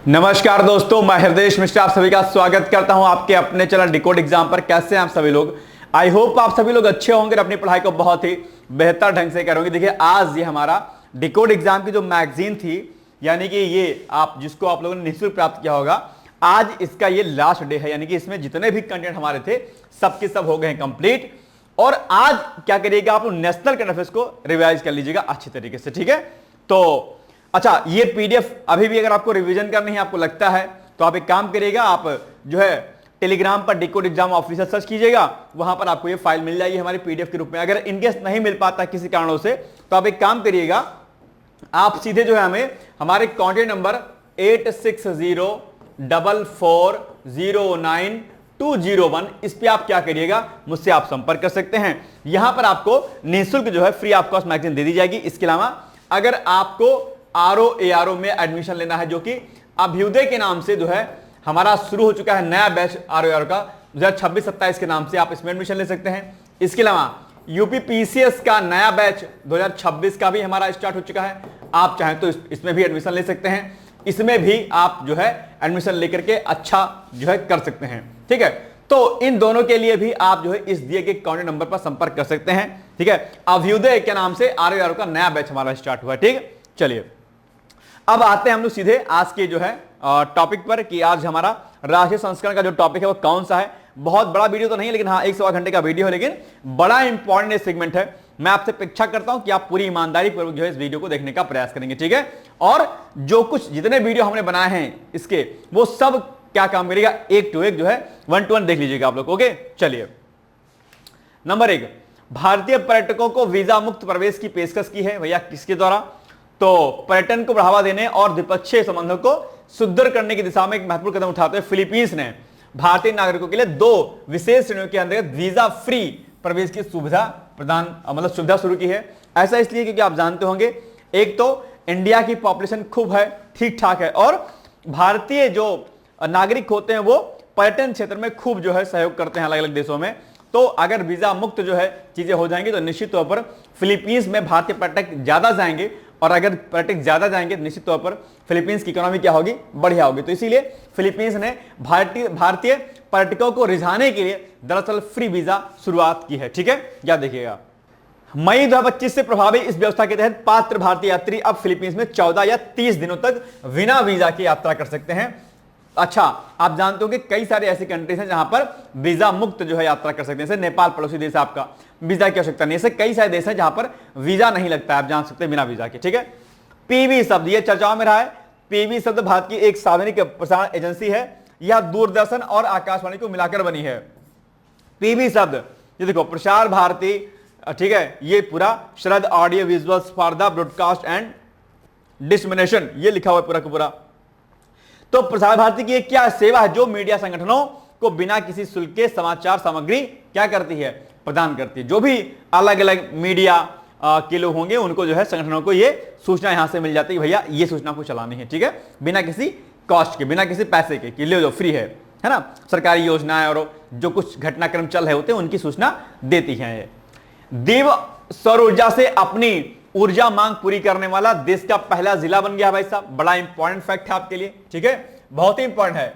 नमस्कार दोस्तों, मैं हृदय मिश्रा आप सभी का स्वागत करता हूं आपके अपने चैनल डिकोड एग्जाम पर। कैसे हैं आप सभी लोग? आई होप आप सभी लोग अच्छे होंगे, अपनी पढ़ाई को बहुत ही बेहतर ढंग से करोगे। देखिए, आज ये हमारा डिकोड एग्जाम की जो मैगजीन थी, यानी कि ये आप जिसको आप लोगों ने निःशुल्क प्राप्त किया होगा, आज इसका ये लास्ट डे है। यानी कि इसमें जितने भी कंटेंट हमारे थे सबके सब हो गए हैं कंप्लीट। और आज क्या करिएगा, आप नेशनल करंट अफेयर्स को रिवाइज कर लीजिएगा अच्छी तरीके से, ठीक है? तो अच्छा, ये पीडीएफ अभी भी अगर आपको रिवीजन करनी है, आपको लगता है, तो आप एक काम करिएगा, आप जो है टेलीग्राम पर डिकोड एग्जाम ऑफिशियल सर्च कीजिएगा, वहां पर आपको ये फाइल मिल जाएगी हमारी पीडीएफ के रूप में। अगर इनकेस नहीं मिल पाता किसी कारणों से, तो आप एक काम करिएगा, आप सीधे जो है हमें हमारे कॉन्टेक्ट नंबर 86044409 इस पे आप क्या करिएगा, मुझसे आप संपर्क कर सकते हैं। यहां पर आपको निःशुल्क जो है फ्री ऑफ कॉस्ट मैगजीन दे दी जाएगी। इसके अलावा अगर आपको आरओ में एडमिशन लेना है, जो कि अभ्युदय के नाम से जो है हमारा शुरू हो चुका है नया बैच आरओ का 2026-27 के नाम से, आप इसमें एडमिशन ले सकते हैं। इसके अलावा यूपी पीसीएस का नया बैच 2026 का भी हमारा स्टार्ट हो चुका है, आप चाहें तो इसमें भी एडमिशन ले सकते हैं। इसमें भी आप जो है एडमिशन लेकर के अच्छा जो है कर सकते हैं, ठीक है? तो इन दोनों के लिए भी आप जो है इस दिए गए कॉन्टेक्ट नंबर पर संपर्क कर सकते हैं, ठीक है? अभ्युदय के नाम से आरओ का नया बैच हमारा स्टार्ट हुआ है, ठीक है? चलिए, अब आते हैं हम लोग सीधे आज के जो है टॉपिक पर कि आज हमारा राष्ट्रीय संस्करण का जो टॉपिक है वो कौन सा है। बहुत बड़ा वीडियो तो नहीं है, लेकिन हाँ 1 सवा घंटे का वीडियो है, लेकिन बड़ा इंपॉर्टेंट सेगमेंट है। मैं आपसे अपेक्षा करता हूं कि आप पूरी ईमानदारी पूर्वक जो है इस वीडियो को देखने का प्रयास करेंगे, ठीक है? और जो कुछ जितने वीडियो हमने बनाए हैं इसके, वो सब क्या काम करेगा, एक टू एक जो है 1 to 1 देख लीजिएगा आप लोग, ओके? चलिए, नंबर 1, भारतीय पर्यटकों को वीजा मुक्त प्रवेश की पेशकश की है भैया किसके द्वारा? तो पर्यटन को बढ़ावा देने और द्विपक्षीय संबंधों को सुदृढ़ करने की दिशा में एक महत्वपूर्ण कदम उठाते हुए फिलीपींस ने भारतीय नागरिकों के लिए 2 विशेष श्रेणियों के अंतर्गत वीजा फ्री प्रवेश की सुविधा प्रदान मतलब सुविधा शुरू की है। ऐसा इसलिए क्योंकि आप जानते होंगे, एक तो इंडिया की पॉपुलेशन खूब है, ठीक ठाक है, और भारतीय जो नागरिक होते हैं वो पर्यटन क्षेत्र में खूब जो है सहयोग करते हैं अलग अलग देशों में। तो अगर वीजा मुक्त जो है चीजें हो जाएंगी तो निश्चित तौर पर फिलीपींस में भारतीय पर्यटक ज्यादा जाएंगे, और अगर पर्यटक ज्यादा जाएंगे तो निश्चित तौर पर फिलीपींस की इकोनॉमी क्या होगी, बढ़िया होगी। तो इसीलिए फिलीपींस ने भारतीय पर्यटकों को रिझाने के लिए दरअसल फ्री वीजा शुरुआत की है, ठीक है? याद देखिएगा, मई 2025 से प्रभावी इस व्यवस्था के तहत पात्र भारतीय यात्री अब फिलीपींस में 14 या 30 दिनों तक बिना वीजा के यात्रा कर सकते हैं। अच्छा, आप जानते हो कि कई सारे ऐसी कंट्रीज हैं जहां पर वीजा मुक्त जो है यात्रा कर सकते हैं। जैसे नेपाल पड़ोसी देश है, आपका वीजा की आवश्यकता नहीं है। ऐसे कई सारे देश हैं जहां पर वीजा नहीं लगता है, आप जान सकते हैं बिना वीजा के, ठीक है? पीवी शब्द ये चर्चाओं में रहा है। पीवी शब्द भारत की एक सार्वजनिक प्रसारण एजेंसी है, यह दूरदर्शन और आकाशवाणी को मिलाकर बनी है। पीवी शब्द ये देखो, प्रसार भारती, ठीक है? ये पूरा शरद audio visuals for the broadcast and dissemination, ये लिखा हुआ है पूरा का पूरा। तो प्रसार भारती की एक क्या सेवा है जो मीडिया संगठनों को बिना किसी शुल्क के समाचार सामग्री क्या करती है, प्रदान करती है। जो भी अलग अलग मीडिया के लोग होंगे उनको जो है संगठनों को ये सूचना यहां से मिल जाती है, भैया ये सूचना को चलानी है, ठीक है? बिना किसी कॉस्ट के, बिना किसी पैसे के, कि ले जो फ्री है ना? सरकारी योजनाएं और जो कुछ घटनाक्रम चल रहे होते हैं उनकी सूचना देती है। देव सौर ऊर्जा से अपनी ऊर्जा मांग पूरी करने वाला देश का पहला जिला बन गया भाई साहब। बड़ा इंपॉर्टेंट फैक्ट है आपके लिए, ठीक है? बहुत ही इंपॉर्टेंट है।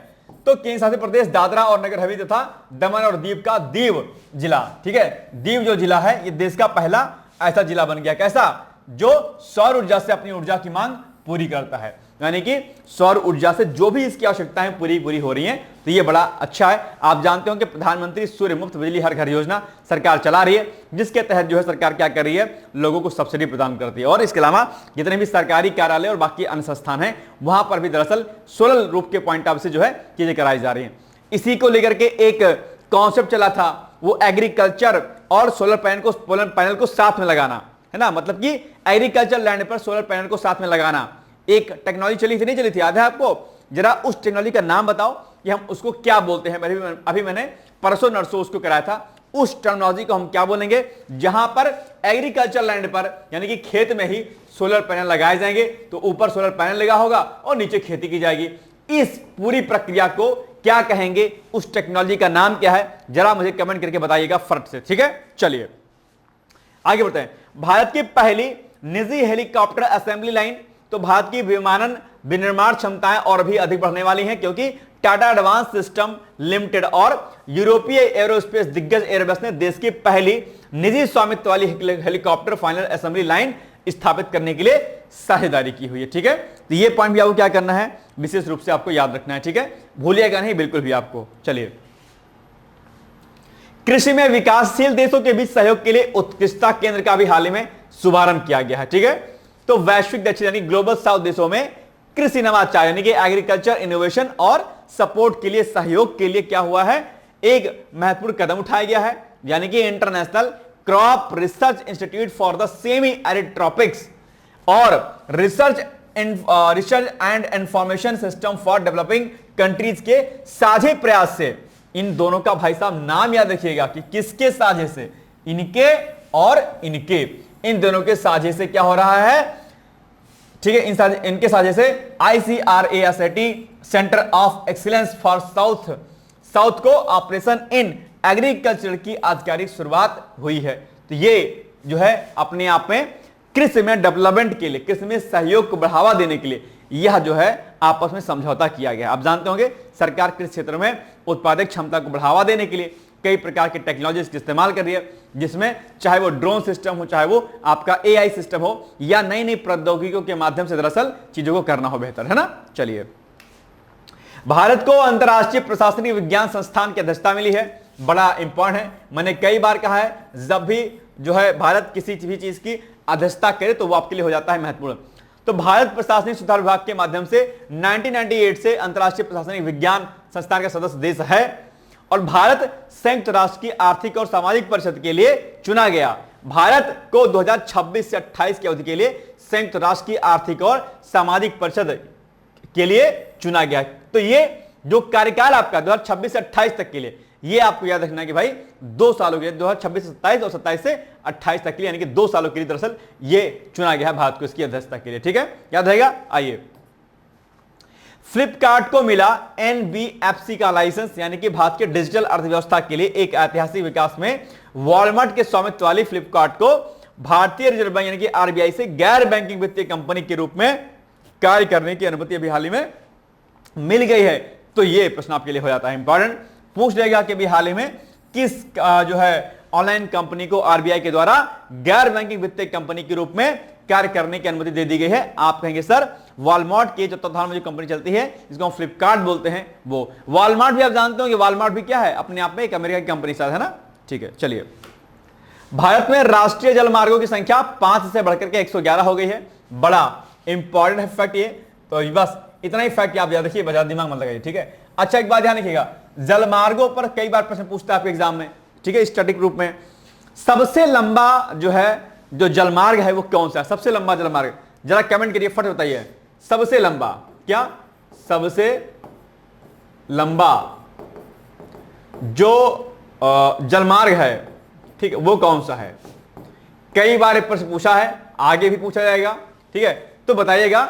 तो केंद्र शासित प्रदेश दादरा और नगर हवेली तथा दमन और दीव का दीव जिला, ठीक है? दीव जो जिला है ये देश का पहला ऐसा जिला बन गया। कैसा? जो सौर ऊर्जा से अपनी ऊर्जा की मांग पूरी करता है, यानी कि सौर ऊर्जा से जो भी इसकी आवश्यकताएं पूरी हो रही हैं, तो ये बड़ा अच्छा है। आप जानते हो कि प्रधानमंत्री सूर्य मुक्त बिजली हर घर योजना सरकार चला रही है, जिसके तहत जो है सरकार क्या कर रही है, लोगों को सब्सिडी प्रदान करती है। और इसके अलावा जितने भी सरकारी कार्यालय और बाकी अन्य संस्थान हैं वहां पर भी दरअसल सोलर रूप के पॉइंट ऑफ से जो है चीजें कराई जा रही हैं। इसी को लेकर के एक कॉन्सेप्ट चला था, वो एग्रीकल्चर और सोलर पैनल को साथ में लगाना है ना, मतलब कि एग्रीकल्चर लैंड पर सोलर पैनल को साथ में लगाना। एक टेक्नोलॉजी चली थी, नहीं चली थी, याद है आपको? जरा उस टेक्नोलॉजी का नाम बताओ कि हम उसको क्या बोलते हैं। अभी मैंने परसों नरसों उसको कराया था। उस टेक्नोलॉजी को हम क्या बोलेंगे, जहां पर एग्रीकल्चर लैंड पर यानी कि खेत में ही सोलर पैनल लगाए जाएंगे, तो ऊपर सोलर पैनल लगा होगा और नीचे खेती की जाएगी। इस पूरी प्रक्रिया को क्या कहेंगे, उस टेक्नोलॉजी का नाम क्या है, जरा मुझे कमेंट करके बताइएगा फट से, ठीक है? चलिए आगे बढ़ते हैं। भारत की पहली निजी हेलीकॉप्टर असेंबली लाइन, तो भारत की विमानन विनिर्माण क्षमताएं और भी अधिक बढ़ने वाली हैं, क्योंकि टाटा एडवांस सिस्टम लिमिटेड और यूरोपीय एरोस्पेस दिग्गज एयरबस ने देश की पहली निजी स्वामित्व वाली हेलीकॉप्टर फाइनल असेंबली लाइन स्थापित करने के लिए साझेदारी की हुई है। ठीक है, तो ये पॉइंट भी आपको क्या करना है, विशेष रूप से आपको याद रखना है। ठीक है, भूलिएगा नहीं बिल्कुल भी आपको। चलिए, कृषि में विकासशील देशों के बीच सहयोग के लिए उत्कृष्टता केंद्र का भी हाल ही में शुभारंभ किया गया है। ठीक है, तो वैश्विक दक्षिण यानी ग्लोबल साउथ देशों में कृषि नवाचार यानी कि एग्रीकल्चर इनोवेशन और सपोर्ट के लिए सहयोग के लिए क्या हुआ है, एक महत्वपूर्ण कदम उठाया गया है, यानी कि international crop research institute for the semi arid tropics और research and information system for developing countries के साझे प्रयास से, इन दोनों का भाई साहब नाम याद रखिएगा कि किसके साझे से, इनके और इनके, इन दोनों के साझे से क्या हो रहा है। ठीक है, इनके साझे से ICRASAT centre of excellence for south को ऑपरेशन इन एग्रीकल्चर की आधिकारिक शुरुआत हुई है। तो ये जो है अपने आप में कृषि में डेवलपमेंट के लिए, कृषि में सहयोग को बढ़ावा देने के लिए यह जो है आपस में समझौता किया गया। आप जानते होंगे सरकार कृषि क्षेत्र में उत्पादक क्षमता को बढ़ावा देने के लिए कई प्रकार की टेक्नोलॉजीज का इस्तेमाल कर रही है, जिसमें चाहे वो ड्रोन सिस्टम हो, चाहे वो आपका AI सिस्टम हो, या नई नई प्रौद्योगिकियों के माध्यम से दरअसल चीजों को करना हो बेहतर, है ना। चलिए, भारत को अंतरराष्ट्रीय प्रशासनिक विज्ञान संस्थान की अध्यक्षता मिली है, बड़ा इंपॉर्टेंट है। मैंने कई बार कहा है, जब भी जो है भारत किसी भी चीज की अध्यक्षता करे तो वो आपके लिए हो जाता है महत्वपूर्ण। तो भारत प्रशासनिक सुधार विभाग के माध्यम से 1998 से अंतरराष्ट्रीय प्रशासनिक विज्ञान संस्थान का सदस्य देश है और भारत संयुक्त राष्ट्र की आर्थिक और सामाजिक परिषद के लिए चुना गया। भारत को 2026 से 28 की अवधि के लिए संयुक्त राष्ट्र की आर्थिक और सामाजिक परिषद के लिए चुना गया। तो ये जो कार्यकाल आपका 2026 से 28 तक के लिए, ये आपको याद रखना है कि भाई 2 सालों के लिए, 2026 से 27 और 27 से 28 तक के लिए, यानी कि 2 सालों के लिए दरअसल ये चुना गया है भारत को इसकी अध्यक्षता के लिए। ठीक है, याद रहेगा। आइए, फ्लिपकार्ट को मिला NBFC का लाइसेंस, यानी कि भारत के डिजिटल अर्थव्यवस्था के लिए एक ऐतिहासिक विकास में वॉलमार्ट के स्वामित्व वाली फ्लिपकार्ट को भारतीय रिजर्व बैंक यानी कि RBI से गैर बैंकिंग वित्तीय कंपनी के रूप में कार्य करने की अनुमति अभी हाल ही में मिल गई है। तो ये प्रश्न आपके लिए हो जाता है इंपॉर्टेंट, पूछ लेगा कि अभी हाल ही में किस जो है ऑनलाइन कंपनी को RBI के द्वारा गैर बैंकिंग वित्तीय कंपनी के रूप में कार्य करने की अनुमति दे दी गई है। आप कहेंगे सर वॉलमार्ट की जो तत्वाधान में जो कंपनी चलती है जिसको हम फ्लिपकार्ट बोलते हैं, वो वॉलमार्ट भी आप जानते हो कि वॉलमार्ट भी क्या है, अपने आप में एक अमेरिका की कंपनी साथ, है ना। ठीक है, चलिए, भारत में राष्ट्रीय जलमार्गों की संख्या 5 से बढ़कर के 111 हो गई है। बड़ा इंपॉर्टेंट फैक्ट ये, तो बस इतना ही फैक्ट आप याद रखिए, बजा दिमाग मत लगाइए। ठीक है, अच्छा एक बात ध्यान रखिएगा, जलमार्गों पर कई बार प्रश्न पूछता है आपके एग्जाम में, ठीक है, स्टैटिक रूप में। सबसे लंबा जो है जो जलमार्ग है वो कौन सा है, सबसे लंबा जलमार्ग, जरा कमेंट करिए, फट बताइए। सबसे लंबा क्या, सबसे लंबा जो जलमार्ग है, ठीक है, वो कौन सा है। कई बार एक प्रश्न पूछा है, आगे भी पूछा जाएगा। ठीक है, तो बताइएगा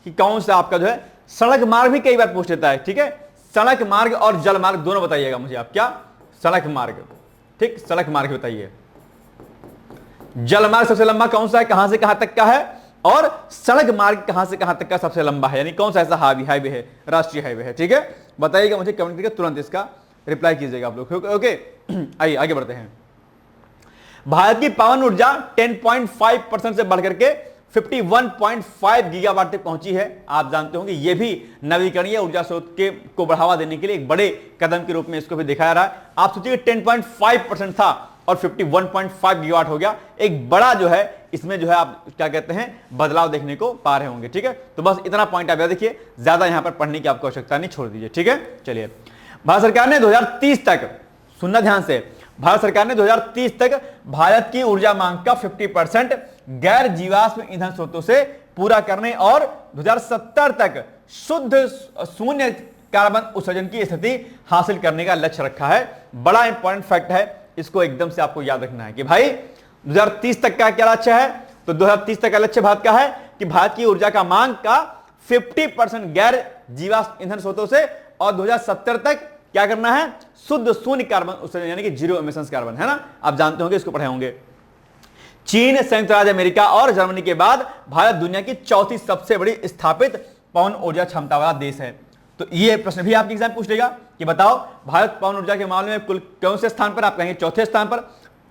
कि कौन सा आपका जो है, सड़क मार्ग भी कई बार पूछ लेता है। ठीक है, सड़क मार्ग और जल मार्ग दोनों बताइएगा मुझे आप, क्या, सड़क मार्ग, ठीक, सड़क मार्ग बताइए। जल मार्ग सबसे लंबा कौन सा है, कहां से कहां तक का है, और सड़क मार्ग कहां से कहां तक का सबसे लंबा है, यानी कौन सा ऐसा हाईवे है, राष्ट्रीय हाईवे है। ठीक है, बताइएगा मुझे, कमेंट करके तुरंत इसका रिप्लाई कीजिएगा आप लोग। ओके, आइए आगे बढ़ते हैं। भारत की पवन ऊर्जा 10.5% से बढ़कर के 51.5 गीगावाट तक पहुंची है। आप जानते होंगे ये भी नवीकरणीय ऊर्जा स्रोत के को बढ़ावा देने के लिए एक बड़े कदम के रूप में इसको भी दिखाया जा रहा है। आप सोचिए 10.5% था और 51.5 गीगावाट हो गया, एक बड़ा जो है इसमें जो है आप क्या कहते हैं बदलाव देखने को पा रहे होंगे। ठीक है, तो बस इतना पॉइंट आप याद रखिए, ज्यादा यहां पर पढ़ने की आपको आवश्यकता नहीं, छोड़ दीजिए। ठीक है, चलिए, भारत सरकार ने 2030 तक, सुनना ध्यान से, भारत सरकार ने 2030 तक भारत की ऊर्जा मांग का 50% गैर जीवाश्म ईंधन स्रोतों से पूरा करने और 2070 तक शुद्ध शून्य कार्बन उत्सर्जन की स्थिति हासिल करने का लक्ष्य रखा है। बड़ा इंपॉर्टेंट फैक्ट है, इसको एकदम से आपको याद रखना है कि भाई 2030 तक का क्या लक्ष्य है। तो 2030 तक का लक्ष्य भारत का है कि भारत की ऊर्जा का मांग का 50% गैर जीवाश्म ईंधन स्रोतों से, और 2070 तक क्या करना है, शुद्ध शून्य कार्बन उत्सर्जन यानी कि जीरो एमिशंस कार्बन, है ना। आप जानते होंगे, इसको पढ़े होंगे। चीन, संयुक्त राज्य अमेरिका और जर्मनी के बाद भारत दुनिया की चौथी सबसे बड़ी स्थापित पवन ऊर्जा क्षमता वाला देश है। तो ये प्रश्न भी आपके एग्जाम पूछ लेगा कि बताओ भारत पवन ऊर्जा के मामले में कुल कौन से स्थान पर, आप कहेंगे चौथे स्थान पर।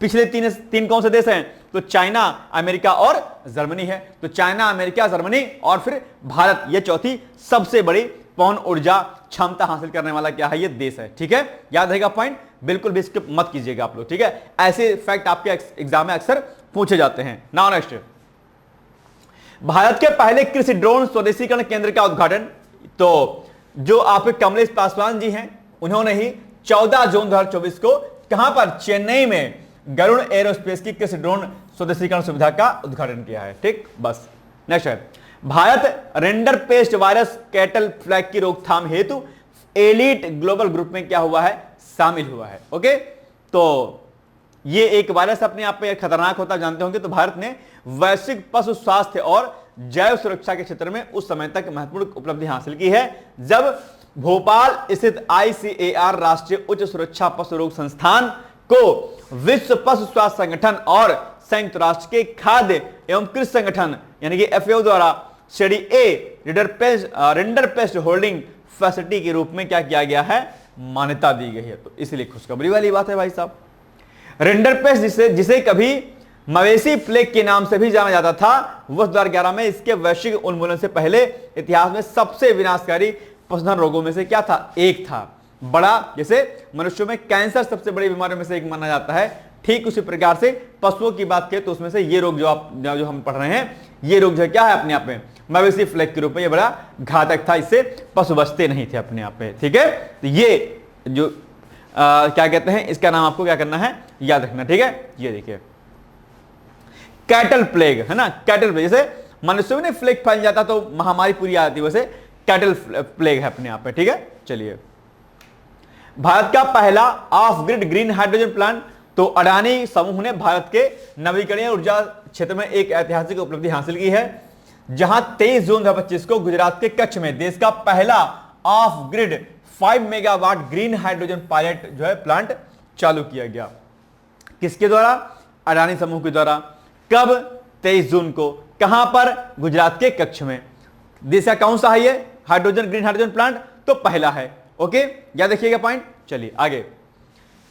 पिछले तीन कौन से देश हैं, तो चाइना, अमेरिका और जर्मनी है। तो चाइना, अमेरिका, जर्मनी और फिर भारत, ये चौथी सबसे बड़ी पवन ऊर्जा क्षमता हासिल करने वाला क्या है, ये देश है। ठीक है, याद रहेगा पॉइंट, बिल्कुल भी स्किप मत कीजिएगा आप लोग। ठीक है, ऐसे फैक्ट आपके एग्जाम में अक्सर पूछे जाते हैं। नाउ नेक्स्ट, भारत के पहले कृषि ड्रोन स्वदेशीकरण केंद्र का उद्घाटन, तो जो आपके कमलेश पासवान जी हैं उन्होंने ही 14 जून 2024 को कहां पर, चेन्नई में गरुड़ एरोस्पेस की कृषि ड्रोन स्वदेशीकरण सुविधा का उद्घाटन किया है। ठीक, बस नेक्स्ट है, Bharat render paste virus cattle flag की रोकथाम हेतु एलीट ग्लोबल ग्रुप में क्या हुआ है, शामिल हुआ है। ओके, तो ये एक वायरस अपने आप में खतरनाक होता जानते होंगे। तो भारत ने वैश्विक पशु स्वास्थ्य और जैव सुरक्षा के क्षेत्र में उस समय तक महत्वपूर्ण उपलब्धि हासिल की है जब भोपाल स्थित ICAR राष्ट्रीय उच्च सुरक्षा पशु रोग संस्थान को विश्व पशु स्वास्थ्य संगठन और संयुक्त राष्ट्र के खाद्य एवं कृषि संगठन यानी कि FAO द्वारा श्रेणी ए रेंडर पेस्ट होल्डिंग फैसिलिटी के रूप में क्या किया गया है, मान्यता दी गई है। तो इसलिए खुशखबरी वाली बात है भाई साहब। रेंडर पेस्ट जिसे कभी मवेशी प्लेग के नाम से भी जाना जाता था, वर्ष 2011 में इसके वैश्विक उन्मूलन से पहले इतिहास में सबसे विनाशकारी पशुधन रोगों में से क्या था, एक था। बड़ा, जैसे मनुष्यों में कैंसर सबसे बड़ी बीमारियों में से एक माना जाता है, ठीक उसी प्रकार से पशुओं की बात करें तो उसमें से ये रोग जो हम पढ़ रहे हैं, ये रोग जो क्या है अपने आप में मवेशी प्लेग के रूप में, ये बड़ा घातक था, इससे पशु बचते नहीं थे अपने आप में। ठीक है, तो ये जो क्या कहते हैं, इसका नाम आपको क्या करना है, याद रखना। ठीक है, ये देखिए कैटल प्लेग है ना, कैटल प्लेग, जैसे मनुष्यों में प्लेग फैल जाता तो महामारी पूरी आती, वैसे कैटल प्लेग है अपने आप में। ठीक है, चलिए, भारत का पहला of grid green hydrogen plant, तो अडानी समूह ने भारत के नवीकरणीय ऊर्जा क्षेत्र में एक ऐतिहासिक उपलब्धि हासिल की है, जहां 23 जून 2025 को गुजरात के कच्छ में देश का पहला of grid 5 megawatt green hydrogen pilot जो है प्लांट चालू किया गया। किसके द्वारा, अडानी समूह के द्वारा। कब, 23 जून को, कहां पर, गुजरात के कच्छ में। देश का कौन सा है ये हाइड्रोजन ग्रीन हाइड्रोजन प्लांट, तो पहला है। ओके, याद रखिएगा पॉइंट। चलिए आगे,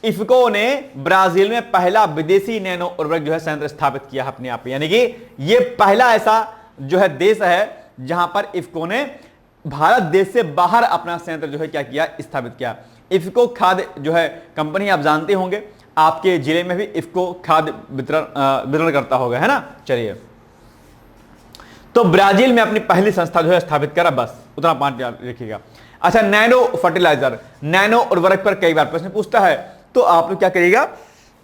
इफ्को ने ब्राजील में पहला विदेशी नैनो उर्वरक जो है संयंत्र स्थापित किया अपने आप, यानी कि ये पहला ऐसा जो है देश है जहां पर इफ्को ने भारत देश से बाहर अपना संयंत्र जो है क्या किया, स्थापित किया। इफ्को खाद्य जो है कंपनी, आप जानते होंगे, आपके जिले में भी इफ्को खाद्य वितरण करता होगा, है ना। चलिए, तो ब्राजील में अपनी पहली संस्था जो है स्थापित करा, बस उतना पॉइंट याद रखिएगा। अच्छा, नैनो फर्टिलाइजर, नैनो उर्वरक पर कई बार प्रश्न पूछता है, तो आप लोग क्या करिएगा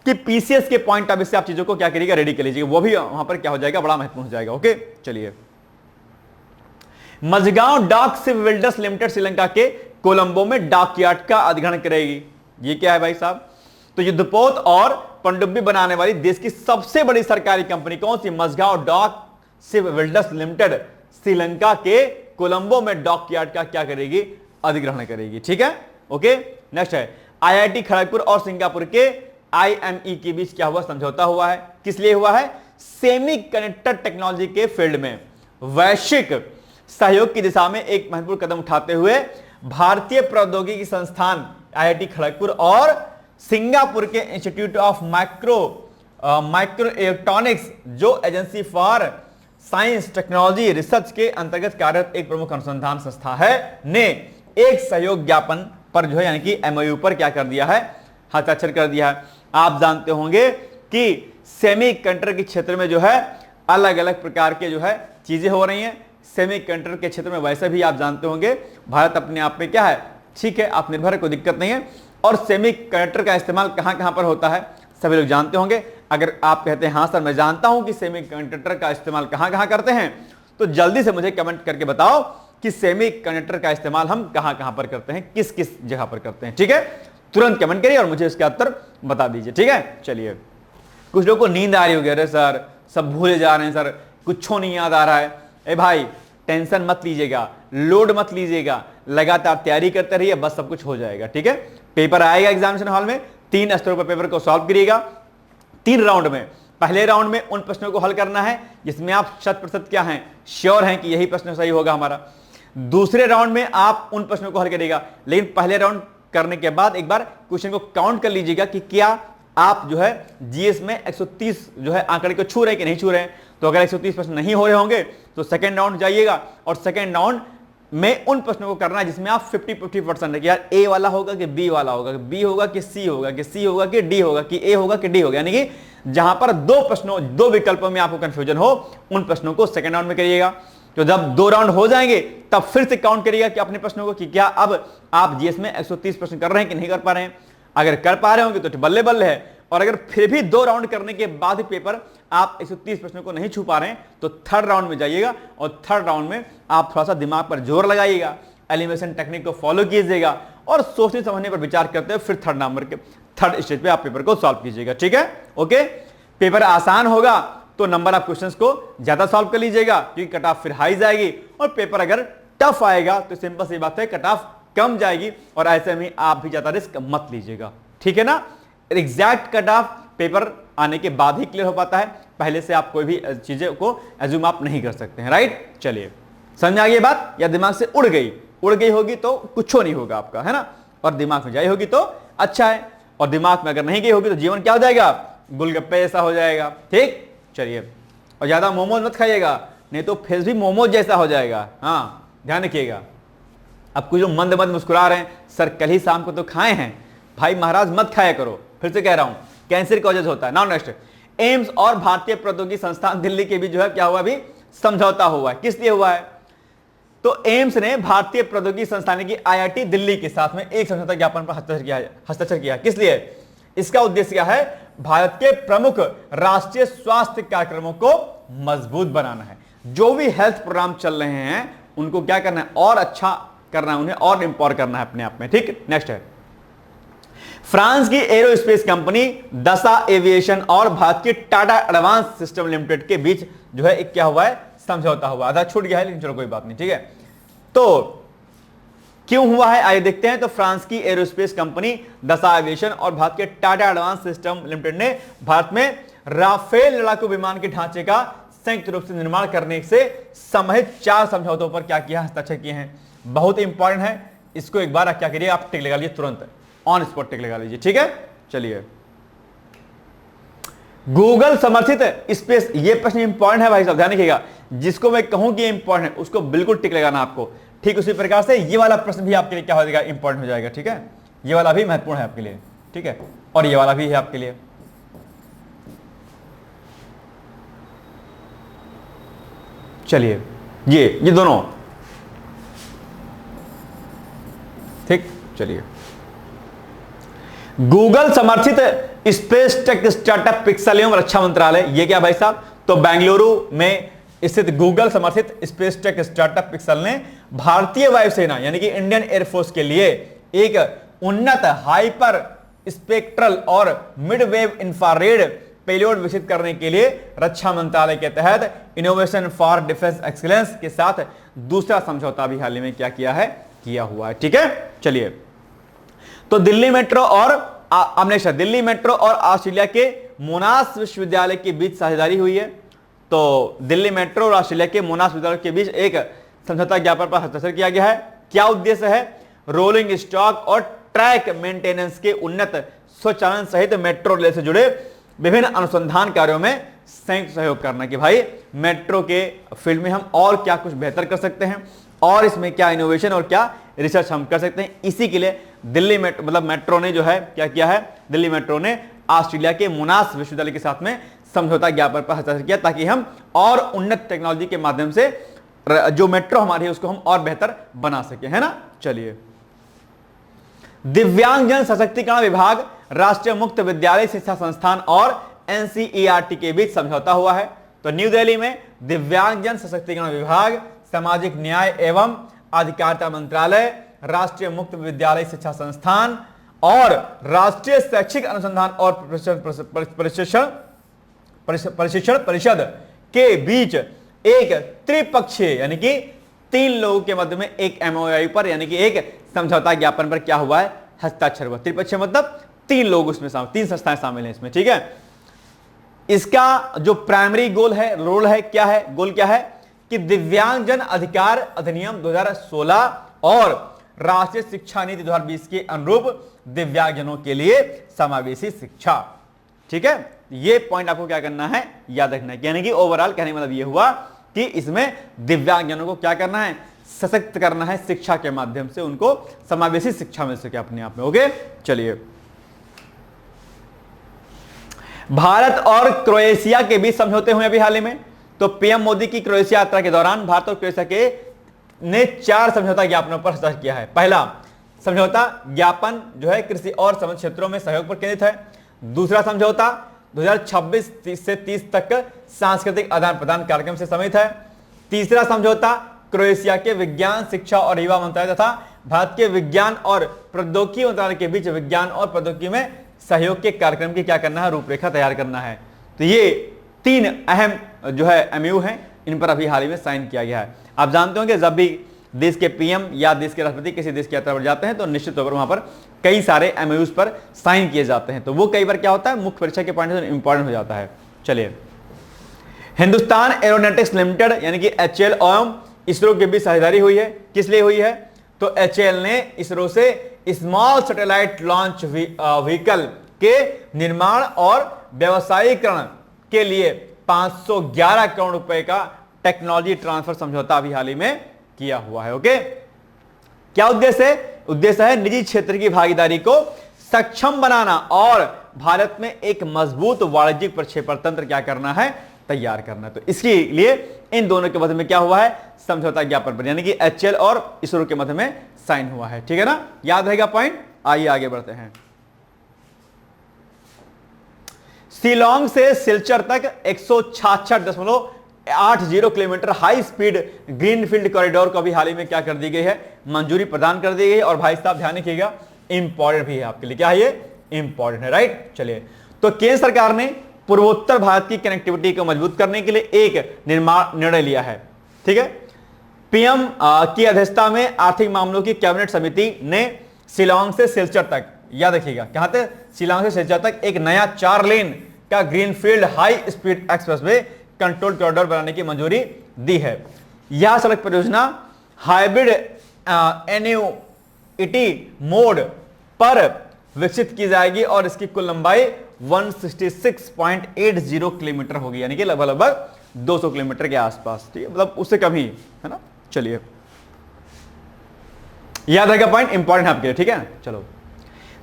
कि पीसीएस के पॉइंट ऑफ से आप चीजों को क्या करिएगा, रेडी कर लीजिएगा, वो भी वहां पर क्या हो जाएगा, बड़ा महत्वपूर्ण हो जाएगा। ओके, चलिए, मझगांव डाक शिप बिल्डर्स लिमिटेड श्रीलंका के कोलंबो में डाकयार्ड का अधिग्रहण करेगी। ये क्या है भाई साहब, तो युद्धपोत और पनडुब्बी बनाने वाली देश की सबसे बड़ी सरकारी कंपनी कौन सी, मझगांव डाक शिप बिल्डर्स लिमिटेड श्रीलंका के कोलंबो में डॉकयार्ड का क्या करेगी, अधिग्रहण करेगी। ठीक है, ओके। नेक्स्ट है, IIT खड़गपुर और सिंगापुर के IME के बीच क्या हुआ, समझौता हुआ है। किस लिए हुआ है, सेमीकंडक्टर टेक्नोलॉजी के फील्ड में वैश्विक सहयोग की दिशा में एक महत्वपूर्ण कदम उठाते हुए भारतीय प्रौद्योगिकी संस्थान IIT खड़गपुर और सिंगापुर के इंस्टीट्यूट ऑफ माइक्रो इलेक्ट्रॉनिक्स जो agency for science technology research के अंतर्गत कार्यरत एक प्रमुख अनुसंधान संस्था है, ने एक सहयोग ज्ञापन पर जो है यानी कि MOU पर क्या कर दिया है, हस्ताक्षर कर दिया है। आप जानते होंगे कि सेमीकंडक्टर के क्षेत्र में जो है अलग अलग प्रकार के जो है चीजें हो रही हैं। सेमीकंडक्टर के क्षेत्र में वैसे भी आप जानते होंगे भारत अपने आप में क्या है, ठीक है, आत्मनिर्भर है, कोई दिक्कत नहीं है। और सेमीकंडक्टर का इस्तेमाल कहां कहां पर होता है सभी लोग जानते होंगे। अगर आप कहते हैं हाँ सर मैं जानता हूं कि सेमीकंडक्टर का इस्तेमाल कहां कहां करते हैं, तो जल्दी से मुझे कमेंट करके बताओ कि सेमीकंडक्टर का इस्तेमाल हम कहां कहां पर करते हैं, किस किस जगह पर करते हैं। ठीक है, तुरंत कमेंट करिए और मुझे इसका उत्तर बता दीजिए। ठीक है, चलिए, कुछ लोगों को नींद आ रही होगी, अरे सर सब भूले जा रहे हैं सर, कुछ नहीं याद आ रहा है। ए भाई टेंशन मत लीजिएगा, लोड मत लीजिएगा, लगातार तैयारी करते रहिए, बस सब कुछ हो जाएगा। ठीक है, पेपर आएगा एग्जामिनेशन हॉल में, 3 स्तरों पर पेपर को सॉल्व करिएगा 3 राउंड में। पहले राउंड में उन प्रश्नों को हल करना है जिसमें आप 100% क्या हैं, श्योर हैं कि यही प्रश्न सही होगा हमारा। दूसरे राउंड में आप उन प्रश्नों को हल करिएगा, लेकिन पहले राउंड करने के बाद एक बार क्वेश्चन को काउंट कर लीजिएगा कि क्या आप जो है जीएस में 130 जो है आंकड़े को छू रहे हैं कि नहीं छू रहे हैं। तो अगर 130 प्रश्न नहीं हो रहे होंगे तो सेकंड राउंड जाइएगा, और सेकंड राउंड में उन प्रश्नों को करना है जिसमें आप 50-50% है कि यार ए वाला होगा कि बी वाला होगा, बी होगा कि सी होगा, कि सी होगा कि डी होगा, कि ए होगा कि डी होगा। यानी कि जहां पर दो विकल्पों में आपको कंफ्यूजन हो उन प्रश्नों को सेकंड राउंड में करिएगा। तो जब 2 राउंड हो जाएंगे तब फिर से काउंट करिएगा कि अपने प्रश्नों को कि क्या अब आप जीएस में 130 प्रश्न कर रहे हैं कि नहीं कर पा रहे हैं। अगर कर पा रहे होंगे तो बल्ले बल्ले है, और अगर फिर भी 2 राउंड करने के बाद ही पेपर आप 130 प्रश्नों को नहीं छू पा रहे हैं तो थर्ड राउंड में जाइएगा, और थर्ड राउंड में आप थोड़ा सा दिमाग पर जोर लगाइएगा, एलिमिनेशन टेक्निक को फॉलो कीजिएगा, और सोचने समझने पर विचार करते हुए फिर थर्ड स्टेज पे आप पेपर को सॉल्व कीजिएगा। ठीक है, ओके। पेपर आसान होगा तो नंबर ऑफ क्वेश्चंस को ज्यादा सॉल्व कर लीजिएगा, क्योंकि कट ऑफ फिर हाई जाएगी, और पेपर अगर टफ आएगा तो सिंपल सी बात है कट ऑफ कम जाएगी, और ऐसे में आप भी ज्यादा रिस्क मत लीजिएगा। ठीक है ना। एग्जैक्ट कट ऑफ पेपर आने के बाद ही क्लियर हो पाता है, पहले से आप कोई भी चीजें को एज्यूम आप नहीं कर सकते हैं। राइट, चलिए समझ आ गई बात, या दिमाग से उड़ गई होगी तो कुछ नहीं होगा आपका, है ना, और दिमाग में जाई होगी तो अच्छा है, और दिमाग में अगर नहीं गई होगी तो जीवन क्या हो जाएगा, गोलगप्पे जैसा हो जाएगा। ठीक, चलिए, और ज्यादा मोमोज मत खाइएगा, नहीं तो फेस भी मोमोज जैसा हो जाएगा। हाँ, ध्यान रखिएगा। अब कुछ जो मंद मंद मुस्कुरा रहे हैं, सर कल ही शाम को तो खाए हैं, भाई महाराज मत खाया करो, फिर से कह रहा हूं, कैंसर की वजह से होता है। नाउ नेक्स्ट, एम्स और भारतीय प्रौद्योगिकी संस्थान दिल्ली के बीच जो है क्या हुआ, अभी समझौता हुआ है। किस लिए हुआ है, तो एम्स ने भारतीय प्रौद्योगिकी संस्थान की आईआईटी दिल्ली के साथ में एक समझौता ज्ञापन पर हस्ताक्षर किया। किस लिए, इसका उद्देश्य क्या है, भारत के प्रमुख राष्ट्रीय स्वास्थ्य कार्यक्रमों को मजबूत बनाना है। जो भी हेल्थ प्रोग्राम चल रहे हैं उनको क्या करना है, और अच्छा करना है, उन्हें और इंपावर करना है अपने आप में। ठीक, नेक्स्ट है, फ्रांस की एरोस्पेस कंपनी दसा एविएशन और भारत की टाटा एडवांस सिस्टम लिमिटेड के बीच जो है एक क्या हुआ है, समझौता हुआ। आधा छूट गया है लेकिन चलो कोई बात नहीं। ठीक है, तो क्यों हुआ है आइए देखते हैं। तो फ्रांस की एरोस्पेस कंपनी दसा एविएशन और भारत के टाटा एडवांस सिस्टम लिमिटेड ने भारत में राफेल लड़ाकू विमान के ढांचे का संयुक्त रूप से निर्माण करने से संबंधित 4 समझौतों पर क्या किया, हस्ताक्षर किए हैं। बहुत इंपॉर्टेंट है, इसको एक बार क्या करिए, आप टिक लगा लीजिए, तुरंत ऑन स्पॉट टिक लगा लीजिए। ठीक है, चलिए, गूगल समर्थित स्पेस, ये प्रश्न इंपॉर्टेंट है भाई साहब, ध्यान रखिएगा। जिसको मैं कहूं कि इंपॉर्टेंट है उसको बिल्कुल टिक लगाना आपको। ठीक उसी प्रकार से ये वाला प्रश्न भी आपके लिए क्या हो जाएगा, इंपॉर्टेंट हो जाएगा। ठीक है, ये वाला भी महत्वपूर्ण है आपके लिए। ठीक है, और ये वाला भी है आपके लिए। चलिए, ये दोनों, ठीक, चलिए, गूगल समर्थित स्पेस टेक स्टार्टअप पिक्सल एवं रक्षा मंत्रालय, ये क्या भाई साहब, तो बेंगलुरु में स्थित गूगल समर्थित स्पेस टेक स्टार्टअप पिक्सल ने भारतीय वायुसेना यानी कि इंडियन एयरफोर्स के लिए एक उन्नत हाइपर स्पेक्ट्रल और मिड वेव इंफ्रारेड पेलोड विकसित करने के लिए रक्षा मंत्रालय के तहत इनोवेशन फॉर डिफेंस एक्सीलेंस के साथ दूसरा समझौता भी हाल ही में क्या किया है, किया हुआ है। ठीक है, चलिए, तो दिल्ली मेट्रो और ऑस्ट्रेलिया के मोनाश विश्वविद्यालय के बीच साझेदारी हुई है। तो दिल्ली मेट्रो और ऑस्ट्रेलिया के मोनाश विश्वविद्यालय के बीच एक समझौता ज्ञापन पर हस्ताक्षर किया गया है। क्या उद्देश्य है, रोलिंग स्टॉक और ट्रैक मेंटेनेंस के उन्नत स्वचालन सहित मेट्रो रेल से जुड़े विभिन्न अनुसंधान कार्यों में संयुक्त सहयोग करना, कि भाई मेट्रो के फील्ड में हम और क्या कुछ बेहतर कर सकते हैं, और इसमें क्या इनोवेशन और क्या रिसर्च हम कर सकते हैं। इसी के लिए दिल्ली मेट्रो ने जो है क्या किया है, दिल्ली मेट्रो ने ऑस्ट्रेलिया के मोनाश विश्वविद्यालय के साथ में समझौता ज्ञापन पर हस्ताक्षर किया, ताकि हम और उन्नत टेक्नोलॉजी के माध्यम से जो मेट्रो हमारी है उसको हम और बेहतर बना सके, है ना। चलिए, दिव्यांगजन सशक्तिकरण विभाग, राष्ट्रीय मुक्त विद्यालय शिक्षा संस्थान और एनसीईआरटी के बीच समझौता हुआ है। तो न्यू दिल्ली में दिव्यांगजन सशक्तिकरण विभाग, सामाजिक न्याय एवं अधिकारिता मंत्रालय, राष्ट्रीय मुक्त विद्यालय शिक्षा संस्थान और राष्ट्रीय शैक्षिक अनुसंधान और प्रशिक्षण परिषद के बीच एक त्रिपक्षीय यानी कि 3 लोगों के मध्य में एक एमओयू पर यानी कि एक समझौता ज्ञापन पर क्या हुआ है, हस्ताक्षर हुआ। त्रिपक्षीय मतलब 3 लोग उसमें 3 संस्थाएं शामिल हैं इसमें। ठीक है, इसका जो प्राइमरी गोल है, रोल है, क्या है, गोल क्या है कि दिव्यांगजन अधिकार अधिनियम 2016 और राष्ट्रीय शिक्षा नीति 2020 के अनुरूप दिव्यांगजनों के लिए समावेशी शिक्षा। ठीक है, ये पॉइंट आपको क्या करना है, याद रखना है। यानी कि ओवरऑल कहने का मतलब ये हुआ कि इसमें दिव्यांगजनों को क्या करना है, सशक्त करना है, शिक्षा के माध्यम से उनको समावेशी शिक्षा मिल सके अपने आप में। ओके, चलिए। भारत और क्रोएशिया के बीच समझौते हुए अभी हाल ही में। तो पीएम मोदी की क्रोएशिया यात्रा के दौरान भारत और क्रोएशिया के ने 4 समझौता ज्ञापनों पर हस्ताक्षर किया है। पहला समझौता ज्ञापन जो है कृषि और समृद्ध क्षेत्रों में सहयोग पर केंद्रित है। दूसरा समझौता 2026 से 30 तक सांस्कृतिक आदान प्रदान कार्यक्रम से सम्मिलित है। तीसरा समझौता क्रोएशिया के विज्ञान, शिक्षा और युवा मंत्रालय तथा भारत के विज्ञान और प्रौद्योगिकी मंत्रालय के बीच विज्ञान और प्रौद्योगिकी में सहयोग के कार्यक्रम की क्या करना है, रूपरेखा तैयार करना है। तो ये 3 अहम जो है एमयू हैं, इन पर अभी हाल ही में साइन किया गया है। आप जानते होंगे जब भी देश के पीएम या देश के राष्ट्रपति किसी देश की यात्रा पर जाते हैं तो निश्चित तौर पर वहां पर कई सारे एमओयूज पर साइन किए जाते हैं। तो वो कई बार क्या होता है, मुख्य परीक्षा के पॉइंट से इंपॉर्टेंट हो जाता है। चलिए, हिंदुस्तान एरोनॉटिक्स लिमिटेड यानी कि एचएएल एवं इसरो के बीच साझेदारी हुई है। किस लिए हुई है, तो एचएएल ने इसरो से स्मॉल सैटेलाइट लॉन्च व्हीकल के निर्माण और व्यवसायीकरण के लिए 511 करोड़ रुपए का टेक्नोलॉजी ट्रांसफर समझौता अभी हाल ही में किया हुआ है। ओके, क्या उद्देश्य है, उद्देश्य है निजी क्षेत्र की भागीदारी को सक्षम बनाना और भारत में एक मजबूत वाणिज्यिक प्रक्षेपण तंत्र क्या करना है, तैयार करना है। तो इसके लिए इन दोनों के मध्य में क्या हुआ है, समझौता ज्ञापन पर यानी कि एचएएल और इसरो के मध्य में साइन हुआ है। ठीक है ना, याद रहेगा पॉइंट। आइए आगे बढ़ते हैं। शिलोंग से सिलचर तक 166.80 kilometre high speed greenfield corridor को भी हाल ही में क्या कर दी गई है, मंजूरी प्रदान कर दी गई है। और भाई साहब ध्यान रखिएगा, इंपॉर्टेंट भी है आपके लिए, क्या है ये, इंपॉर्टेंट है, राइट। चलिए, तो केंद्र सरकार ने पूर्वोत्तर भारत की कनेक्टिविटी को मजबूत करने के लिए एक निर्णय लिया है। ठीक है, पीएम की अध्यक्षता में आर्थिक मामलों की कैबिनेट समिति ने शिलोंग से सिलचर तक, याद रखिएगा कहां तक, शिलोंग से सिलचर तक एक नया 4 लेन का greenfield high speed expressway control corridor बनाने की मंजूरी दी है। यह सड़क परियोजना हाइब्रिड एन्युइटी मोड पर विकसित की जाएगी और इसकी कुल लंबाई 166.80 किलोमीटर होगी, यानी कि लगभग 200 किलोमीटर के आसपास। ठीक है, मतलब उससे कम ही है ना। चलिए, याद रहेगा पॉइंट, इंपॉर्टेंट है आपके लिए। ठीक है, चलो।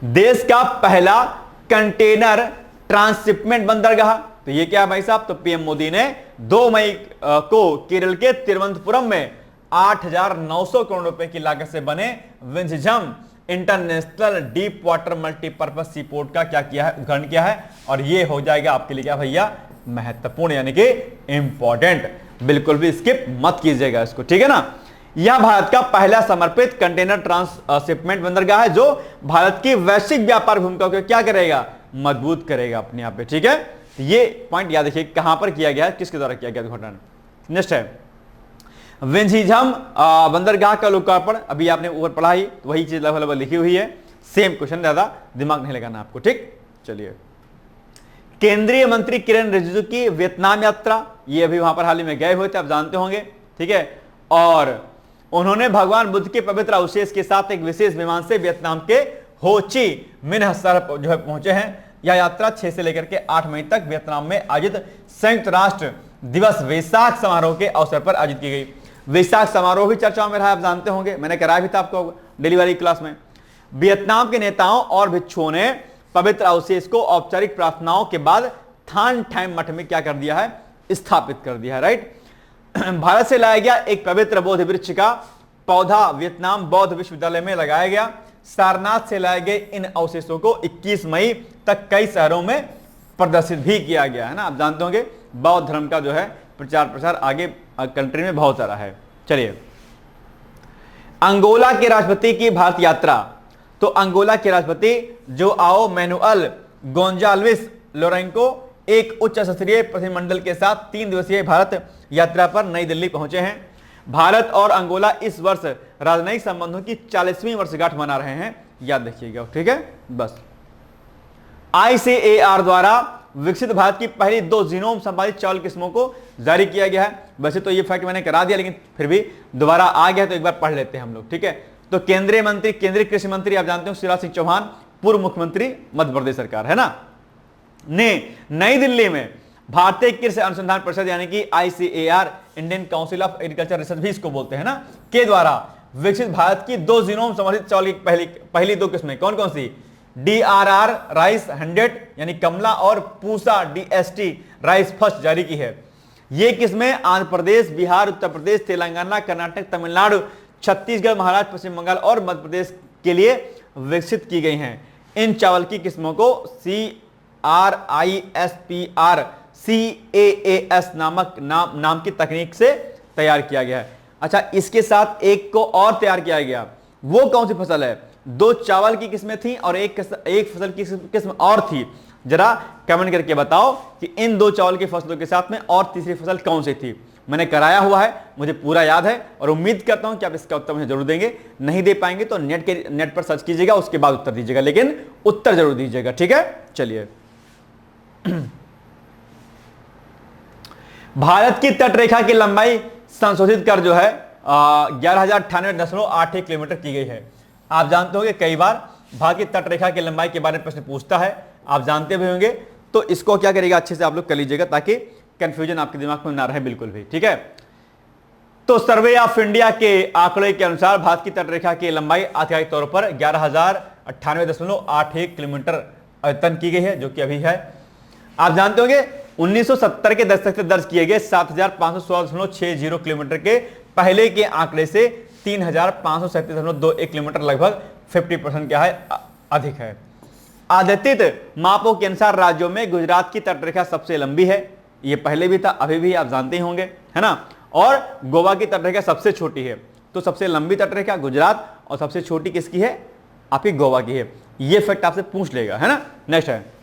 देश का पहला कंटेनर ट्रांसशिपमेंट बंदरगाह, तो ये क्या है भाई साहब, तो पीएम मोदी ने 2 मई को केरल के तिरुवनंतपुरम में 8,900 करोड़ रुपए की लागत से बने विंझम इंटरनेशनल डीप वाटर मल्टीपर्पज सी पोर्ट का क्या किया है, उद्घाटन किया है। और ये हो जाएगा आपके लिए क्या भैया, महत्वपूर्ण यानी कि इंपॉर्टेंट, बिल्कुल भी स्किप मत कीजिएगा इसको। ठीक है ना, यह भारत का पहला समर्पित कंटेनर ट्रांसशिपमेंट बंदरगाह है जो भारत की वैश्विक व्यापार भूमिका को क्या करेगा, मजबूत करेगा अपने आप पे। ठीक है, ये पॉइंट याद रखिए, कहां पर किया गया है, किसके द्वारा किया गया उद्घाटन। नेक्स्ट है विंझम बंदरगाह का लोकार्पण, अभी आपने ऊपर पढ़ा ही, तो वही चीज लगभग लिखी हुई है, सेम क्वेश्चन, ज्यादा दिमाग नहीं लगाना आपको। ठीक, चलिए। केंद्रीय मंत्री किरेन रिजिजू की वियतनाम यात्रा, ये अभी वहां पर हाल ही में गए हुए थे, आप जानते होंगे। ठीक है, और उन्होंने भगवान बुद्ध के पवित्र अवशेष के साथ एक विशेष विमान से वियतनाम के हो ची मिन्ह शहर जो है पहुंचे हैं। यह यात्रा 6 से लेकर के 8 मई तक वियतनाम में आयोजित संयुक्त राष्ट्र दिवस वैसाख समारोह के अवसर पर आयोजित की गई। वैसाख समारोह भी चर्चाओं में रहा, आप जानते होंगे, मैंने कराया भी था आपको डेली वाली क्लास में। वियतनाम के नेताओं और भिक्षुओं ने पवित्र अवशेष को औपचारिक प्रार्थनाओं के बाद थान टाइम मठ में क्या कर दिया है, स्थापित कर दिया है, राइट। भारत से लाया गया एक पवित्र बोधि वृक्ष का पौधा वियतनाम बौद्ध विश्वविद्यालय में लगाया गया। सारनाथ से लाए गए इन अवशेषों को 21 मई तक कई शहरों में प्रदर्शित भी किया गया है ना। आप जानते होंगे बौद्ध धर्म का जो है प्रचार प्रसार आगे कंट्री में बहुत सारा है। चलिए, अंगोला के राष्ट्रपति की भारत यात्रा, तो अंगोला के राष्ट्रपति जोआओ मैनुअल गोंजाल्विस लोरेंको एक उच्च स्तरीय प्रतिनिधिमंडल के साथ 3 दिवसीय भारत यात्रा पर नई दिल्ली पहुंचे हैं। भारत और अंगोला इस वर्ष राजनयिक संबंधों की 40वीं वर्षगांठ मना रहे हैं, याद रखिएगा। ठीक है, बस। ICAR द्वारा विकसित भारत की पहली 2 जीनोम संपादित चावल किस्मों को जारी किया गया है। वैसे तो ये फैक्ट मैंने करा दिया, लेकिन फिर भी दोबारा आ गया तो एक बार पढ़ लेते हैं हम लोग, ठीक है। तो केंद्रीय मंत्री, केंद्रीय कृषि मंत्री आप जानते हो शिवराज सिंह चौहान, पूर्व मुख्यमंत्री मध्य प्रदेश सरकार, है ना, ने नई दिल्ली में भारतीय कृषि अनुसंधान परिषद यानी कि ICAR, Indian council of agriculture research भी इसको बोलते हैं ना, के द्वारा विकसित भारत की 2 जीनोम संवर्धित चावल की पहली 2 किस्में कौन कौन सी, DRR राइस 100 यानी कमला और पूसा DST राइस फर्स्ट जारी की है। ये किस्में आंध्र प्रदेश, बिहार, उत्तर प्रदेश, तेलंगाना, कर्नाटक, तमिलनाडु, छत्तीसगढ़, महाराष्ट्र, पश्चिम बंगाल और मध्य प्रदेश के लिए विकसित की गई हैं। इन चावल की किस्मों को CRISPR CAAS नामक नाम की तकनीक से तैयार किया गया है। अच्छा, इसके साथ एक को और तैयार किया गया, वो कौन सी फसल है? 2 चावल की किस्में थी और एक फसल की किस्म और थी। जरा कमेंट करके बताओ कि इन 2 चावल की फसलों के साथ में और तीसरी फसल कौन सी थी। मैंने कराया हुआ है, मुझे पूरा याद है और उम्मीद करता हूं कि आप इसका उत्तर मुझे जरूर देंगे। नहीं दे पाएंगे तो नेट पर सर्च कीजिएगा, उसके बाद उत्तर दीजिएगा, लेकिन उत्तर जरूर दीजिएगा, ठीक है। चलिए, भारत की तटरेखा की लंबाई संशोधित कर जो है 11,098.81 किलोमीटर की गई है। आप जानते होंगे कई बार भारत की तटरेखा की लंबाई के बारे में प्रश्न पूछता है, आप जानते भी होंगे, तो इसको क्या करिएगा, अच्छे से आप लोग कर लीजिएगा ताकि कंफ्यूजन आपके दिमाग में ना रहे बिल्कुल भी, ठीक है। तो सर्वे ऑफ इंडिया के आंकड़े के अनुसार भारत की तटरेखा की लंबाई आधिकारिक तौर पर 11,098.81 किलोमीटर अद्यतन की गई है, जो कि अभी है। आप जानते होंगे 1970 के दशक से दर्ज किए गए 7,516.60 किलोमीटर के पहले के आंकड़े से 3,537.21 किलोमीटर लगभग 50% क्या है, अधिक है। आदतित मापों के अनुसार राज्यों में गुजरात की तटरेखा सबसे लंबी है, ये पहले भी था, अभी भी आप जानते ही होंगे, है ना। और गोवा की तटरेखा सबसे छोटी है। तो सबसे लंबी तटरेखा गुजरात और सबसे छोटी किसकी है, आपकी गोवा की है। ये फैक्ट आपसे पूछ लेगा, है ना। नेक्स्ट है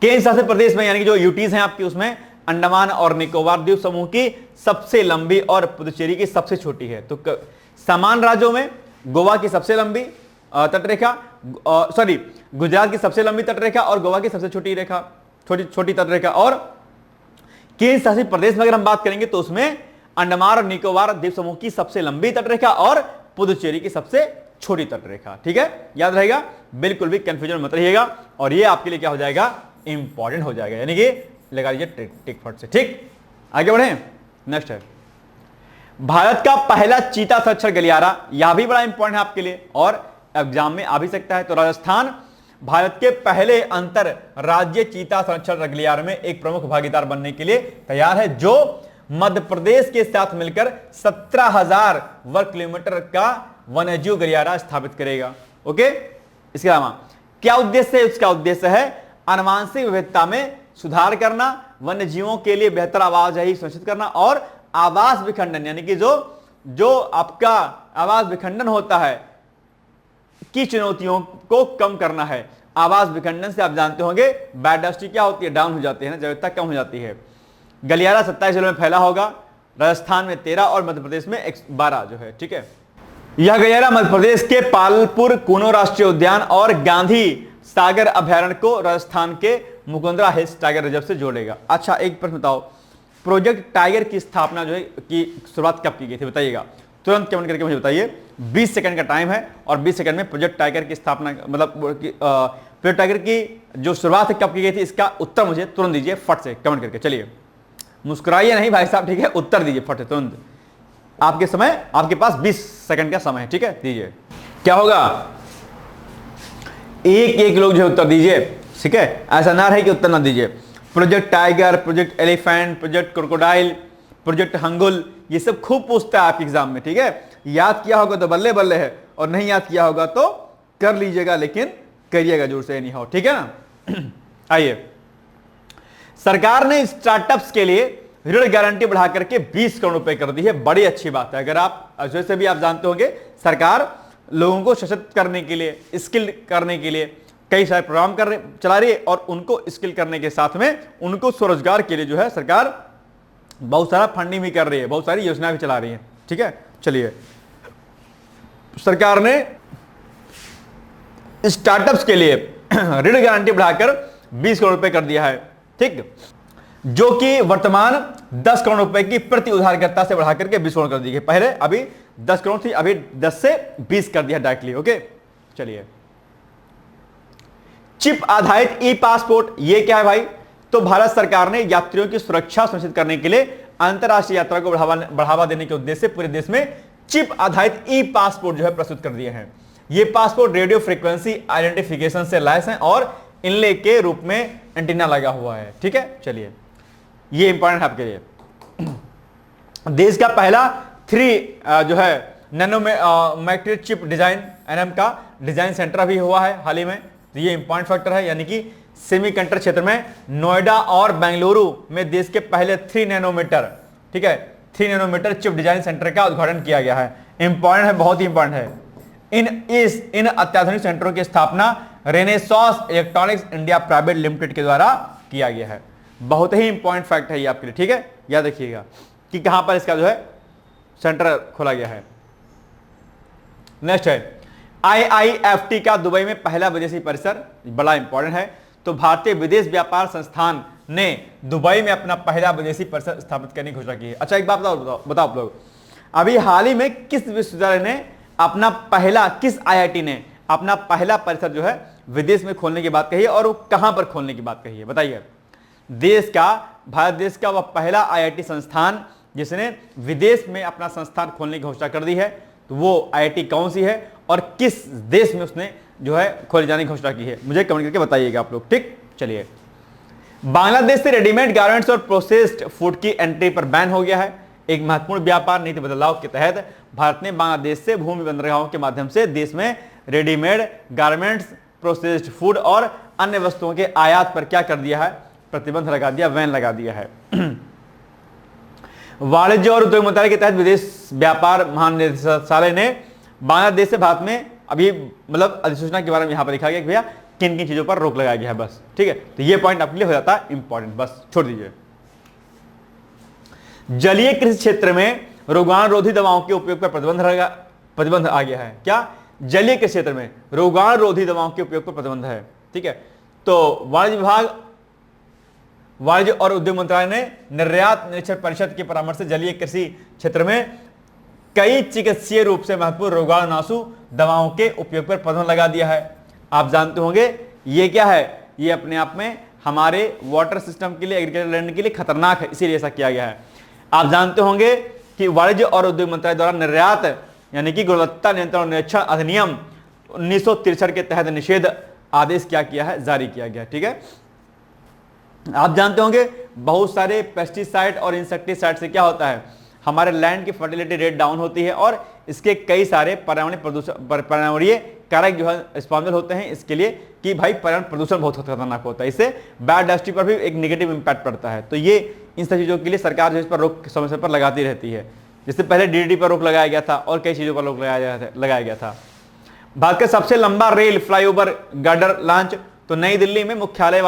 केंद्र शासित प्रदेश में यानी कि जो यूटीज हैं आपकी, उसमें अंडमान और निकोबार द्वीप समूह की सबसे लंबी और पुदुचेरी की सबसे छोटी है। तो समान राज्यों में गोवा की सबसे लंबी तटरेखा, सॉरी, गुजरात की सबसे लंबी तटरेखा और गोवा की सबसे छोटी रेखा, छोटी तटरेखा। और केंद्र शासित प्रदेश में अगर हम बात करेंगे तो उसमें अंडमान और निकोबार द्वीप समूह की सबसे लंबी तटरेखा और पुदुचेरी की सबसे छोटी तटरेखा, ठीक है, याद रहेगा, बिल्कुल भी कंफ्यूजन मत रहिएगा। और ये आपके लिए क्या हो जाएगा, इंपॉर्टेंट हो जाएगा, यानी कि लगा लीजिए टिक फट से, ठीक। आगे बढ़े, नेक्स्ट है भारत का पहला चीता संरक्षण गलियारा, यह भी बड़ा इंपॉर्टेंट है आपके लिए और एग्जाम में आ भी सकता है। तो राजस्थान भारत के पहले अंतर राज्य चीता संरक्षण गलियारे में एक प्रमुख भागीदार बनने के लिए तैयार है, जो मध्य प्रदेश के साथ मिलकर 17,000 वर्ग किलोमीटर का वन्यजीव गलियारा स्थापित करेगा। ओके, इसके अलावा क्या उद्देश्य है, उसका उद्देश्य है आनुवंशिक विविधता में सुधार करना, वन्यजीवों के लिए बेहतर आवाजाही सुनिश्चित करना और आवास विखंडन यानी कि जो आपका आवास विखंडन होता है की चुनौतियों को कम करना है। आवास विखंडन से आप जानते होंगे बायोडायवर्सिटी क्या होती है, डाउन हो जाती है ना, जैविकता कम हो जाती है। गलियारा 27 जिलों में फैला होगा, राजस्थान में 13 और मध्य प्रदेश में 12 जो है, ठीक है। यह गलियारा मध्य प्रदेश के पालपुर कूनो राष्ट्रीय उद्यान और गांधी सागर अभयारण्य को राजस्थान के मुकुंदरा हिल्स टाइगर रिजर्व से जोड़ेगा। अच्छा, एक प्रश्न बताओ, प्रोजेक्ट टाइगर की स्थापना जो है की शुरुआत कब की गई थी, बताइएगा, तुरंत कमेंट करके मुझे बताइए। 20 सेकंड का टाइम है और 20 सेकंड में प्रोजेक्ट टाइगर की स्थापना मतलब प्रोजेक्ट टाइगर की जो शुरुआत कब की गई थी, इसका उत्तर मुझे तुरंत दीजिए, फट से कमेंट करके। चलिए, मुस्कुराइए नहीं भाई साहब, ठीक है, उत्तर दीजिए फट से तुरंत। आपके समय, आपके पास 20 सेकंड का समय है, ठीक है, दीजिए। क्या होगा, एक लोग जो उत्तर दीजिए, ठीक है, ऐसा ना रहे कि उत्तर ना दीजिए। Project tiger, project elephant, project crocodile, project hangul, ये सब खूब पूछता है आपके एग्जाम में, ठीक है। याद किया होगा तो बल्ले बल्ले है, और नहीं याद किया होगा तो कर लीजिएगा, लेकिन करिएगा जरूर से, नहीं हो, ठीक है ना। आइए, सरकार ने स्टार्टअप्स के लिए ऋण गारंटी बढ़ा करके 20 करोड़ रुपए कर दी है, बड़ी अच्छी बात है। अगर आप जैसे भी आप जानते होंगे, सरकार लोगों को सशक्त करने के लिए, स्किल करने के लिए कई सारे प्रोग्राम चला रही है और उनको स्किल करने के साथ में उनको स्वरोजगार के लिए जो है सरकार बहुत सारा फंडिंग भी कर रही है, बहुत सारी योजना भी चला रही है, ठीक है। चलिए, सरकार ने स्टार्टअप्स के लिए ऋण गारंटी बढ़ाकर 20 करोड़ रुपए कर दिया है, ठीक, जो कि वर्तमान 10 करोड़ रुपए की प्रति उधारकर्ता से बढ़ा करके 20 करोड़ कर दी गई। पहले अभी 10 करोड़ थी, अभी 10 से 20 कर दिया डायरेक्टली। ओके, चलिए चिप आधारित ई पासपोर्ट, ये क्या है भाई? तो भारत सरकार ने यात्रियों की सुरक्षा सुनिश्चित करने के लिए अंतरराष्ट्रीय यात्रा को बढ़ावा देने के उद्देश्य से पूरे देश में चिप आधारित ई पासपोर्ट जो है प्रस्तुत कर दिए हैं। ये पासपोर्ट रेडियो फ्रीक्वेंसी आइडेंटिफिकेशन से लैस हैं और इनले के रूप में एंटीना लगा हुआ है, ठीक है। चलिए ये इंपॉर्टेंट है आपके लिए। देश का पहला 3 जो है नैनोमेट्रिक चिप डिजाइन एनएम का डिजाइन सेंटर अभी हुआ है हाल ही में। तो ये इंपॉर्टेंट फैक्टर है, यानी कि सेमीकंडक्टर क्षेत्र में नोएडा और बेंगलुरु में देश के पहले 3 नैनोमीटर, ठीक है, 3 नैनोमीटर चिप डिजाइन सेंटर का उद्घाटन किया गया है। इंपॉर्टेंट है, बहुत ही इंपॉर्टेंट है। इन अत्याधुनिक सेंटरों की स्थापना renaissance electronics India private limited के द्वारा किया गया है। बहुत ही इंपॉर्टेंट फैक्ट है ये आपके लिए, ठीक है, याद रखिएगा कि कहां पर इसका जो है सेंटर खोला गया है। नेक्स्ट है IIFT का दुबई में पहला विदेशी परिसर, बड़ा इंपॉर्टेंट है। तो भारतीय विदेश व्यापार संस्थान ने दुबई में अपना पहला विदेशी परिसर स्थापित करने की घोषणा की है। अच्छा एक बात बताओ आप लोग, अभी हाल ही में किस विश्वविद्यालय ने अपना पहला, किस IIT ने अपना पहला परिसर जो है विदेश में खोलने की बात कही है, और वो कहां पर खोलने की बात कही है बताइए? भारत देश का वह पहला IIT संस्थान जिसने विदेश में अपना संस्थान खोलने की घोषणा कर दी है, तो वो IIT कौन सी है और किस देश में उसने जो है खोले जाने की घोषणा की है, मुझे कमेंट करके बताइएगा आप लोग, ठीक। चलिए बांग्लादेश से रेडीमेड गारमेंट्स और प्रोसेस्ड फूड की एंट्री पर बैन हो गया है। एक महत्वपूर्ण व्यापार नीति बदलाव के तहत भारत ने बांग्लादेश से भूमि बंदरगाहों के माध्यम से देश में रेडीमेड गारमेंट्स, प्रोसेस्ड फूड और अन्य वस्तुओं के आयात पर क्या कर दिया है? प्रतिबंध लगा दिया, बैन लगा दिया है। वाणिज्य और उद्योग मंत्रालय के तहत विदेश व्यापार महानिदेशालय ने बांग्लादेश से भारत में अभी मतलब अधिसूचना के बारे में यहां पर लिखा गया कि भैया किन किन चीजों पर रोक लगाया गया है, बस, ठीक है। तो ये पॉइंट आपके लिए हो जाता है इंपॉर्टेंट, बस छोड़ दीजिए। जलीय कृषि क्षेत्र में रोगाणुरोधी दवाओं के उपयोग पर प्रतिबंध आ गया है। क्या? जलीय कृषि क्षेत्र में रोगाणुरोधी दवाओं के उपयोग पर प्रतिबंध है, ठीक है। तो वाणिज्य और उद्योग मंत्रालय ने निर्यात निरीक्षण परिषद के परामर्श से जलीय कृषि क्षेत्र में कई चिकित्सीय रूप से महत्वपूर्ण रोगाणुनाशु दवाओं के उपयोग पर प्रतिबंध लगा दिया है। आप जानते होंगे ये क्या है? ये अपने आप में हमारे वाटर सिस्टम के लिए, एग्रीकल्चर लैंड के लिए खतरनाक है, इसीलिए ऐसा किया गया है। आप जानते होंगे कि वाणिज्य और उद्योग मंत्रालय द्वारा निर्यात यानी कि गुणवत्ता नियंत्रण और निरीक्षण अधिनियम 1963 के तहत निषेध आदेश क्या किया है? जारी किया गया, ठीक है। आप जानते होंगे बहुत सारे पेस्टिसाइड और इंसेक्टिसाइड से क्या होता है? हमारे लैंड की फर्टिलिटी रेट डाउन होती है और इसके कई सारे पर्यावरणीय कारक जो है शामिल होते हैं इसके लिए कि भाई पर्यावरण प्रदूषण बहुत खतरनाक होता है, इससे बायोडाइवर्सिटी पर भी एक नेगेटिव इंपैक्ट पड़ता है। तो ये इन सब चीज़ों के लिए सरकार जो इस पर रोक समय समय पर लगाती रहती है। जिससे पहले DDT पर रोक लगाया गया था और कई चीज़ों पर रोक लगाया गया था। भारत का सबसे लंबा रेल फ्लाईओवर गर्डर लॉन्च, तो नई दिल्ली में मुख्यालय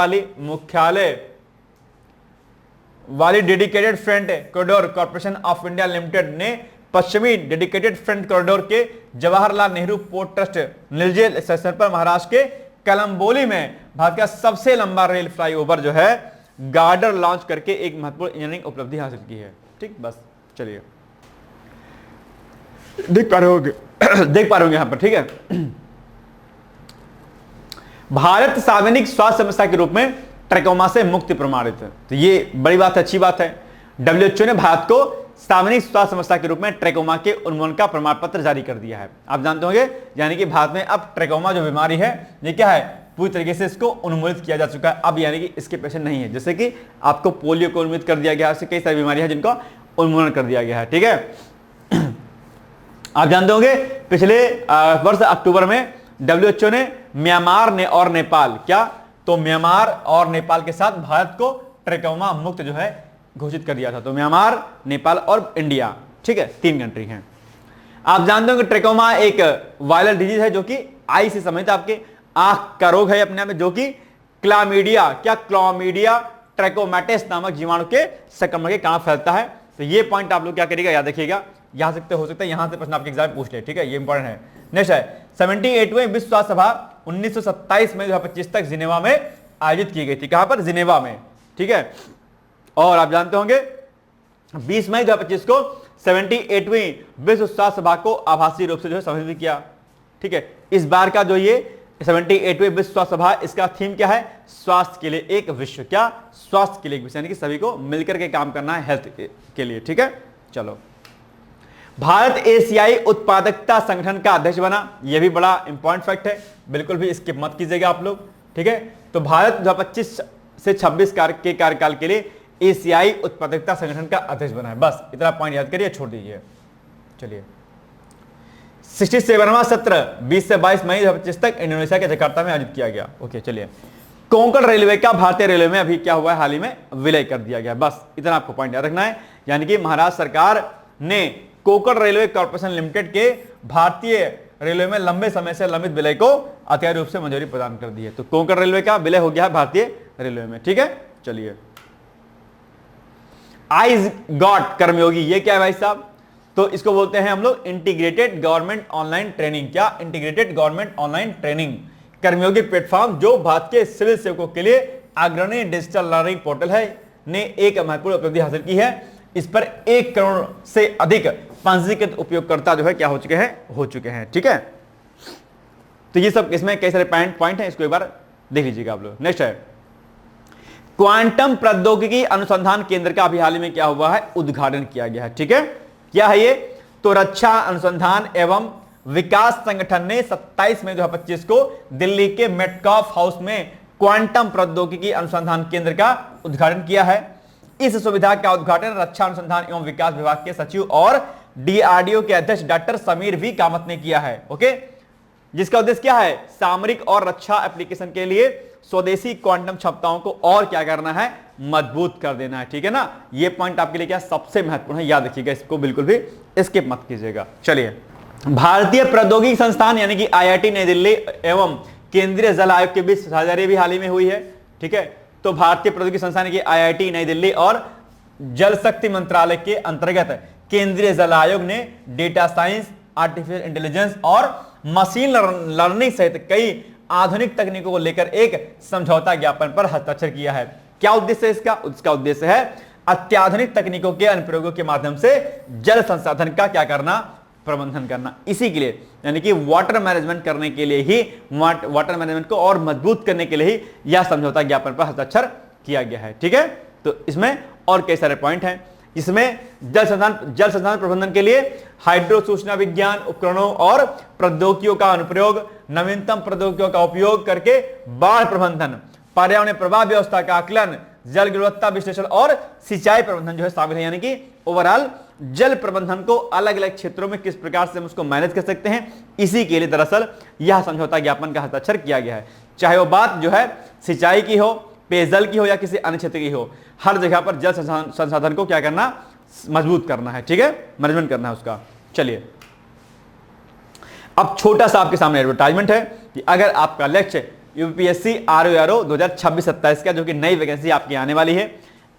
वाली dedicated front corridor corporation of India limited ने पश्चिमी डेडिकेटेड फ्रंट कॉरिडोर के Jawaharlal Nehru port trust Nilje station पर महाराष्ट्र के कलंबोली में भारत का सबसे लंबा रेल फ्लाईओवर जो है गार्डर लॉन्च करके एक महत्वपूर्ण इंजीनियरिंग उपलब्धि हासिल की है, ठीक। बस चलिए देख पा रहे होंगे यहां पर, ठीक है। भारत सार्वजनिक स्वास्थ्य समस्या के रूप में ट्रैकोमा से मुक्ति प्रमाणित है, तो ये बड़ी बात है, अच्छी बात है। WHO ने भारत को सार्वजनिक स्वास्थ्य समस्या के रूप में ट्रैकोमा के उन्मूलन का प्रमाण पत्र जारी कर दिया है। आप जानते होंगे यानी कि भारत में अब ट्रैकोमा जो बीमारी है ये क्या है? पूरी तरीके से इसको उन्मूलित किया जा चुका है। अब यानी कि इसके पेशेंट नहीं है, जैसे कि आपको पोलियो को उन्मूलित कर दिया गया है, ऐसी कई सारी बीमारियां हैं जिनका उन्मूलन कर दिया गया है, ठीक है। आप जानते होंगे पिछले वर्ष अक्टूबर में WHO ने म्यांमार ने और नेपाल, क्या तो म्यांमार और नेपाल के साथ भारत को ट्रैकोमा मुक्त जो है घोषित कर दिया था। तो म्यांमार, नेपाल और इंडिया, ठीक है, 3 कंट्री हैं। आप जानते हो कि ट्रैकोमा एक वायरल डिजीज है जो कि आई से संबंधित आपके आंख का रोग है अपने आप में, जो कि क्लामीडिया ट्रैकोमैटिस नामक जीवाणु के संक्रमण के कारण फैलता है। तो ये पॉइंट आप लोग क्या करिएगा, याद रखिएगा। यहां से हो सकता है यहां से प्रश्न आपके एग्जाम पूछ ले, ठीक है, ये इंपॉर्टेंट है। नेक्स्ट है 78वें विश्व स्वास्थ्य सभा 1927 में 2025 तक जिनेवा में आयोजित की गई थी। कहां पर? जिनेवा में, ठीक है। और आप जानते होंगे 20 मई 2025 को 78वीं विश्व स्वास्थ्य सभा को आभासी रूप से जो है संबोधित किया, ठीक है। इस बार का जो ये 78वीं विश्व स्वास्थ्य सभा, इसका थीम क्या है? स्वास्थ्य के लिए एक विश्व, क्या? स्वास्थ्य के लिए एक विश्व, यानी कि सभी को मिलकर के काम करना है हेल्थ के लिए, ठीक है। चलो, भारत एशियाई उत्पादकता संगठन का अध्यक्ष बना, यह भी बड़ा इंपॉर्टेंट फैक्ट है, बिल्कुल भी स्किप मत कीजिएगा आप लोग, ठीक है। तो भारत 2025 से 26 के कार्यकाल के लिए एशियाई उत्पादकता संगठन का अध्यक्ष बना है। बस इतना पॉइंट याद करिए, छोड़ दीजिए। चलिए, 67वां सत्र 20 से 22 मई 2025 तक इंडोनेशिया के जकार्ता में आयोजित किया गया। ओके, चलिए। कोंकण रेलवे का भारतीय रेलवे में अभी क्या हुआ है? हाल ही में विलय कर दिया गया। बस इतना आपको पॉइंट याद रखना है, यानी कि महाराष्ट्र सरकार ने कोंकण रेलवे कॉर्पोरेशन लिमिटेड के भारतीय रेलवे में लंबे समय से लंबित विलय को अनिवार्य रूप से मंजूरी प्रदान कर दी है। तो कोंकण रेलवे का विलय हो गया है भारतीय रेलवे में, ठीक है। चलिए, आईज गॉट कर्मयोगी, ये क्या है भाई साहब? तो इसको बोलते हैं हम लोग इंटीग्रेटेड गवर्नमेंट ऑनलाइन ट्रेनिंग। क्या? इंटीग्रेटेड गवर्नमेंट ऑनलाइन ट्रेनिंग कर्मयोगी प्लेटफॉर्म, जो भारत के सिविल सेवकों के लिए अग्रणी डिजिटल लर्निंग पोर्टल है, ने एक महत्वपूर्ण उपलब्धि हासिल की है। इस पर 1 करोड़ से अधिक पंजीकृत उपयोगकर्ता जो है क्या हो चुके हैं, ठीक है। तो ये सब इसमें कई सारे पॉइंट हैं, इसको एक बार देख लीजिएगा आप लोग। नेक्स्ट है क्वांटम प्रौद्योगिकी अनुसंधान केंद्र का अभी हाल ही में क्या हुआ है? उद्घाटन किया गया है, ठीक है। क्या है ये? तो रक्षा अनुसंधान एवं विकास संगठन ने 27 मई 2025 को दिल्ली के मेटकॉफ हाउस में क्वांटम प्रौद्योगिकी अनुसंधान केंद्र का उद्घाटन किया है। इस सुविधा का उद्घाटन रक्षा अनुसंधान एवं विकास विभाग के सचिव और डीआरडीओ के अध्यक्ष डॉक्टर समीर वी कामत ने किया है। ओके, जिसका उद्देश्य क्या है? सामरिक और रक्षा एप्लीकेशन के लिए स्वदेशी क्वांटम क्षमताओं को और क्या करना है? मजबूत कर देना है, ठीक है ना। ये पॉइंट आपके लिए क्या सबसे महत्वपूर्ण है, याद रखिएगा, इसको बिल्कुल भी स्किप मत कीजिएगा। चलिए, भारतीय प्रौद्योगिकी संस्थान यानी कि आईआईटी नई दिल्ली एवं केंद्रीय जल आयोग के बीच साझेदारी भी हाल ही में हुई है, ठीक है। तो भारतीय प्रौद्योगिकी संस्थान की आईआईटी नई दिल्ली और जल शक्ति मंत्रालय के अंतर्गत केंद्रीय जल आयोग ने डेटा साइंस, आर्टिफिशियल इंटेलिजेंस और मशीन लर्निंग सहित कई आधुनिक तकनीकों को लेकर एक समझौता ज्ञापन पर हस्ताक्षर किया है। क्या उद्देश्य है इसका उद्देश्य है अत्याधुनिक तकनीकों के अनुप्रयोगों के माध्यम से जल संसाधन का क्या करना? प्रबंधन करना। इसी के लिए यानी कि वाटर मैनेजमेंट करने के लिए ही, वाटर मैनेजमेंट को और मजबूत करने के लिए ही यह समझौता ज्ञापन पर हस्ताक्षर किया गया है, ठीक है। तो इसमें और कई सारे पॉइंट हैं। इसमें जल संसाधन प्रबंधन के लिए हाइड्रो सूचना विज्ञान उपकरणों और प्रौद्योगिकियों का अनुप्रयोग, नवीनतम प्रौद्योगिकियों का उपयोग करके बाढ़ प्रबंधन, पर्यावरण प्रभाव व्यवस्था का आकलन, जल गुणवत्ता विश्लेषण और सिंचाई प्रबंधन जो है शामिल है। यानी कि ओवरऑल जल प्रबंधन को अलग अलग क्षेत्रों में किस प्रकार से हम उसको मैनेज कर सकते हैं, इसी के लिए दरअसल यह समझौता ज्ञापन का हस्ताक्षर किया गया है। चाहे वो बात जो है सिंचाई की हो, पेयजल की हो या किसी अन्य क्षेत्र की हो, हर जगह पर जल संसाधन को क्या करना? मजबूत करना है, ठीक है, मैनेजमेंट करना है उसका। चलिए, अब छोटा सा आपके सामने एडवर्टाइजमेंट है कि अगर आपका लक्ष्य यूपीएससी आरओ 2026-27 का, जो कि नई वैकेंसी आपकी आने वाली है,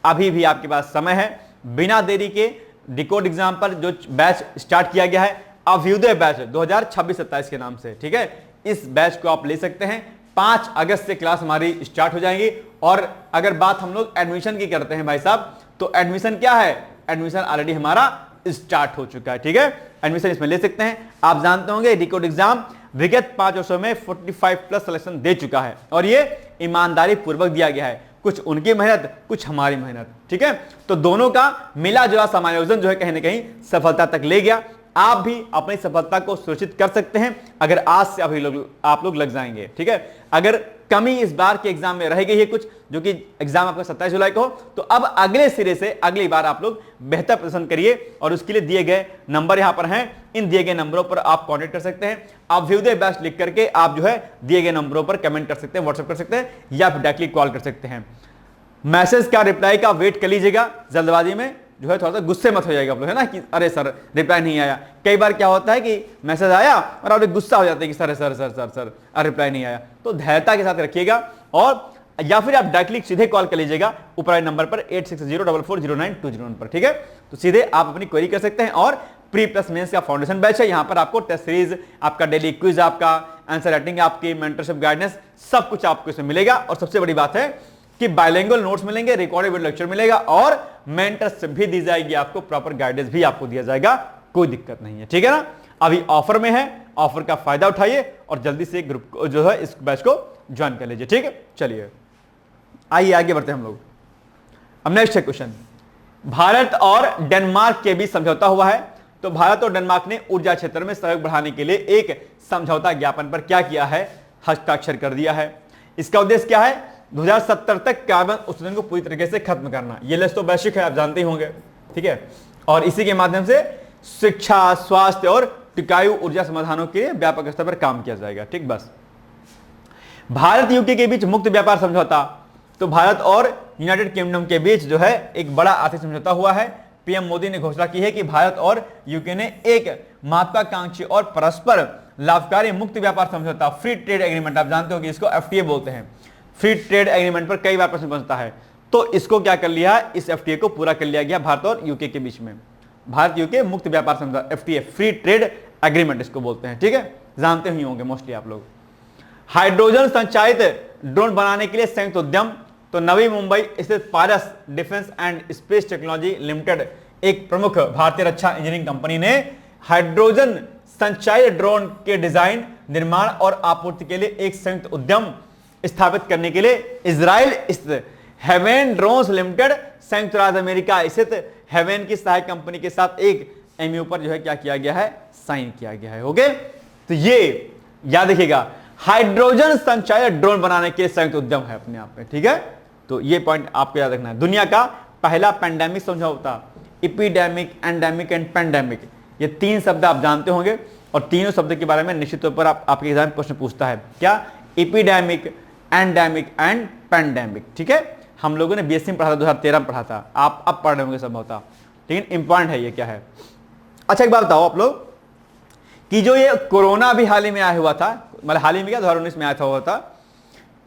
अभी भी आपके पास समय है। बिना देरी के डिकोड एग्जाम पर जो बैच स्टार्ट किया गया है, अभ्युदय बैच 2026-27 के नाम से, ठीक है, इस बैच को आप ले सकते हैं। 5 अगस्त से क्लास हमारी स्टार्ट हो जाएंगी। और अगर बात हम लोग एडमिशन की करते हैं भाई साहब, तो एडमिशन क्या है? एडमिशन ऑलरेडी हमारा स्टार्ट हो चुका है, ठीक है। एडमिशन इसमें ले सकते हैं। आप जानते होंगे डिकोड एग्जाम विगत 5 वर्षों में 45+ सिलेक्शन दे चुका है और ये ईमानदारी पूर्वक दिया गया है। कुछ उनकी मेहनत, कुछ हमारी मेहनत, ठीक है। तो दोनों का मिला जुला समायोजन जो है कहीं ना कहीं सफलता तक ले गया। आप भी अपनी सफलता को सुनिश्चित कर सकते हैं अगर आज से अभी आप लोग लग जाएंगे, ठीक है। अगर कमी इस बार के एग्जाम में रह गई है कुछ, जो कि एग्जाम आपका 27 जुलाई को हो, तो अब अगले सिरे से अगली बार आप लोग बेहतर प्रदर्शन करिए और उसके लिए दिए गए नंबर यहां पर हैं। इन दिए गए नंबरों पर आप कांटेक्ट कर सकते हैं। अभ्युदय बैच लिख करके आप जो है दिए गए नंबरों पर कमेंट कर सकते हैं, व्हाट्सएप कर सकते हैं या फिर डायरेक्टली कॉल कर सकते हैं। मैसेज का रिप्लाई का वेट कर लीजिएगा, जल्दबाजी में जो है थोड़ा सा गुस्से मत हो जाएगा आप लोग, है ना, कि अरे सर रिप्लाई नहीं आया। कई बार क्या होता है कि मैसेज आया और आप गुस्सा हो जाते हैं कि sir sir sir sir sir reply नहीं आया। तो धैर्यता के साथ रखिएगा और या फिर आप डायरेक्टली सीधे कॉल कर लीजिएगा ऊपर वाले नंबर पर 8604440921 पर, ठीक है। तो सीधे आप अपनी क्वेरी कर सकते हैं। और प्री प्लस मेंस का फाउंडेशन बैच है, यहां पर आपको टेस्ट सीरीज, आपका डेली क्विज, आपका आंसर राइटिंग आपकी, मेंटरशिप गाइडेंस, सब कुछ आपको इसमें मिलेगा। और सबसे बड़ी बात है कि बाइलिंगुअल नोट्स मिलेंगे, रिकॉर्डेड वीडियो लेक्चर मिलेगा और मेंटरशिप भी दी जाएगी आपको, प्रॉपर गाइडेंस भी आपको दिया जाएगा, कोई दिक्कत नहीं है, ठीक है ना। अभी ऑफर में है, ऑफर का फायदा उठाइए और जल्दी से ग्रुप को जो है इस बैच को ज्वाइन कर लीजिए, ठीक है। चलिए आइए आगे बढ़ते हैं हम लोग। अब नेक्स्ट है क्वेश्चन, भारत और डेनमार्क के बीच समझौता हुआ है। तो भारत और डेनमार्क ने ऊर्जा क्षेत्र में सहयोग बढ़ाने के लिए एक समझौता ज्ञापन पर क्या किया है, हस्ताक्षर कर दिया है। इसका उद्देश्य क्या है, 2070 तक कार्बन उत्सर्जन को पूरी तरीके से खत्म करना। ये लक्ष्य तो वैश्विक है, आप जानते ही होंगे, ठीक है। और इसी के माध्यम से शिक्षा, स्वास्थ्य और टिकाऊ ऊर्जा समाधानों के लिए व्यापक स्तर पर काम किया जाएगा, ठीक। बस भारत यूके के बीच मुक्त व्यापार समझौता। तो भारत और यूनाइटेड किंगडम के बीच जो है एक बड़ा आर्थिक समझौता हुआ है। पीएम मोदी ने घोषणा की है कि भारत और यूके ने एक महत्वाकांक्षी और परस्पर लाभकारी मुक्त व्यापार समझौता, फ्री ट्रेड एग्रीमेंट, आप जानते हो कि इसको एफटीए बोलते हैं, फ्री ट्रेड एग्रीमेंट पर कई बार प्रश्न बनता है। तो इसको क्या कर लिया, इस एफटीए को पूरा कर लिया गया भारत और यूके के बीच में। भारत यूके मुक्त व्यापार समझौता, एफटीए, फ्री ट्रेड एग्रीमेंट इसको बोलते हैं, ठीक है, जानते ही होंगे मोस्टली आप लोग। हाइड्रोजन संचालित ड्रोन बनाने के लिए संयुक्त उद्यम। तो नवी मुंबई स्थित Paras defence and space technology limited, एक प्रमुख भारतीय रक्षा इंजीनियरिंग कंपनी ने हाइड्रोजन संचालित ड्रोन के डिजाइन, निर्माण और आपूर्ति के लिए एक संयुक्त उद्यम स्थापित करने के लिए इजराइल स्थित हेवेन ड्रोन्स लिमिटेड, संयुक्त राज्य अमेरिका स्थित हेवेन की सहायक कंपनी के साथ एक एमयू पर जो है क्या किया गया है, साइन किया गया है। ओके, तो ये याद रखिएगा, हाइड्रोजन संचालित ड्रोन बनाने के संयुक्त उद्यम है अपने आप में, ठीक है। तो ये पॉइंट आपको याद रखना है। दुनिया का पहला पैंडेमिक समझौता, एपिडेमिक, एंडेमिक एंड पैंडेमिक, ये तीन शब्द आप जानते होंगे और तीनों शब्द के बारे में निश्चित तौर पर आपके एग्जाम में प्रश्न पूछता है, क्या, एपिडेमिक, एंडेमिक एंड पैंडेमिक, ठीक है। हम लोगों ने बीएससी में पढ़ा था, 2013 में पढ़ा था, आप अब पढ़ रहे होंगे संभवतः, लेकिन इंपॉर्टेंट है ये क्या है। अच्छा एक बात बताओ आप लोग कि जो ये कोरोना भी हाल ही में आया हुआ था, मतलब हाल ही में क्या 2019 में आया हुआ था,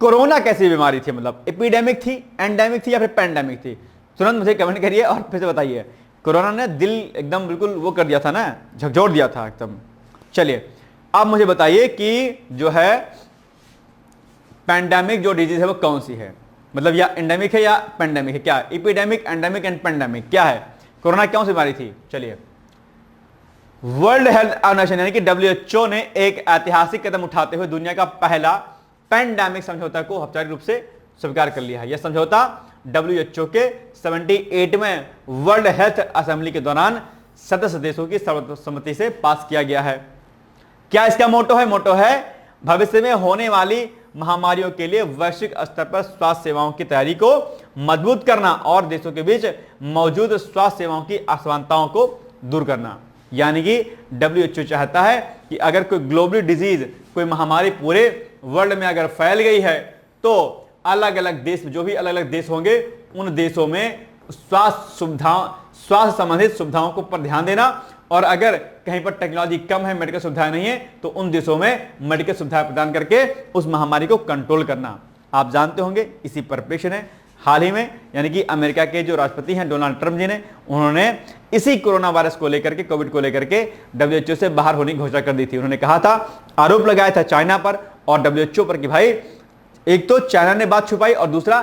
कोरोना कैसी बीमारी थी, मतलब एपिडेमिक थी, एंडेमिक थी या फिर पैंडेमिक थी? तुरंत मुझे कमेंट करिए और फिर से बताइए। कोरोना ने दिल एकदम बिल्कुल वो कर दिया था ना, झकझोर दिया था एकदम। चलिए अब मुझे बताइए कि जो है पैंडेमिक जो डिजीज है वो कौन सी है, मतलब या एंडेमिक है या पैंडेमिक है, क्या एपिडेमिक, एंडेमिक एंड पैंडेमिक क्या है, कोरोना कौन सी बीमारी थी? चलिए, वर्ल्ड हेल्थ ऑर्गेनाइजेशन यानी कि WHO ने एक ऐतिहासिक कदम उठाते हुए दुनिया का पहला पैंडेमिक समझौता को औपचारिक रूप से स्वीकार कर लिया है। यह समझौता WHO के 78वें वर्ल्ड हेल्थ असेंबली के दौरान सदस्य देशों की सर्वसम्मति से पास किया गया है। क्या इसका मोटो है? मोटो है भविष्य में होने वाली महामारियों के लिए वैश्विक स्तर पर स्वास्थ्य सेवाओं की तैयारी को मजबूत करना और देशों के बीच मौजूद स्वास्थ्य सेवाओं की असमानताओं को दूर करना। यानी कि WHO चाहता है कि अगर कोई ग्लोबल डिजीज, कोई महामारी पूरे वर्ल्ड में अगर फैल गई है तो अलग अलग देश, जो भी अलग अलग देश होंगे, उन देशों में स्वास्थ्य संबंधित सुविधाओं को पर ध्यान देना, और अगर कहीं पर टेक्नोलॉजी कम है, मेडिकल सुविधाएं नहीं है, तो उन देशों में मेडिकल सुविधाएं प्रदान करके उस महामारी को कंट्रोल करना। आप जानते होंगे इसी परिप्रेक्ष्य में हाल ही में यानी कि अमेरिका के जो राष्ट्रपति हैं डोनाल्ड ट्रंप जी ने, उन्होंने इसी कोरोना वायरस को लेकर के, कोविड को लेकर के WHO से बाहर होने की घोषणा कर दी थी। उन्होंने कहा था, आरोप लगाया था चाइना पर और WHO पर कि भाई एक तो चाइना ने बात छुपाई और दूसरा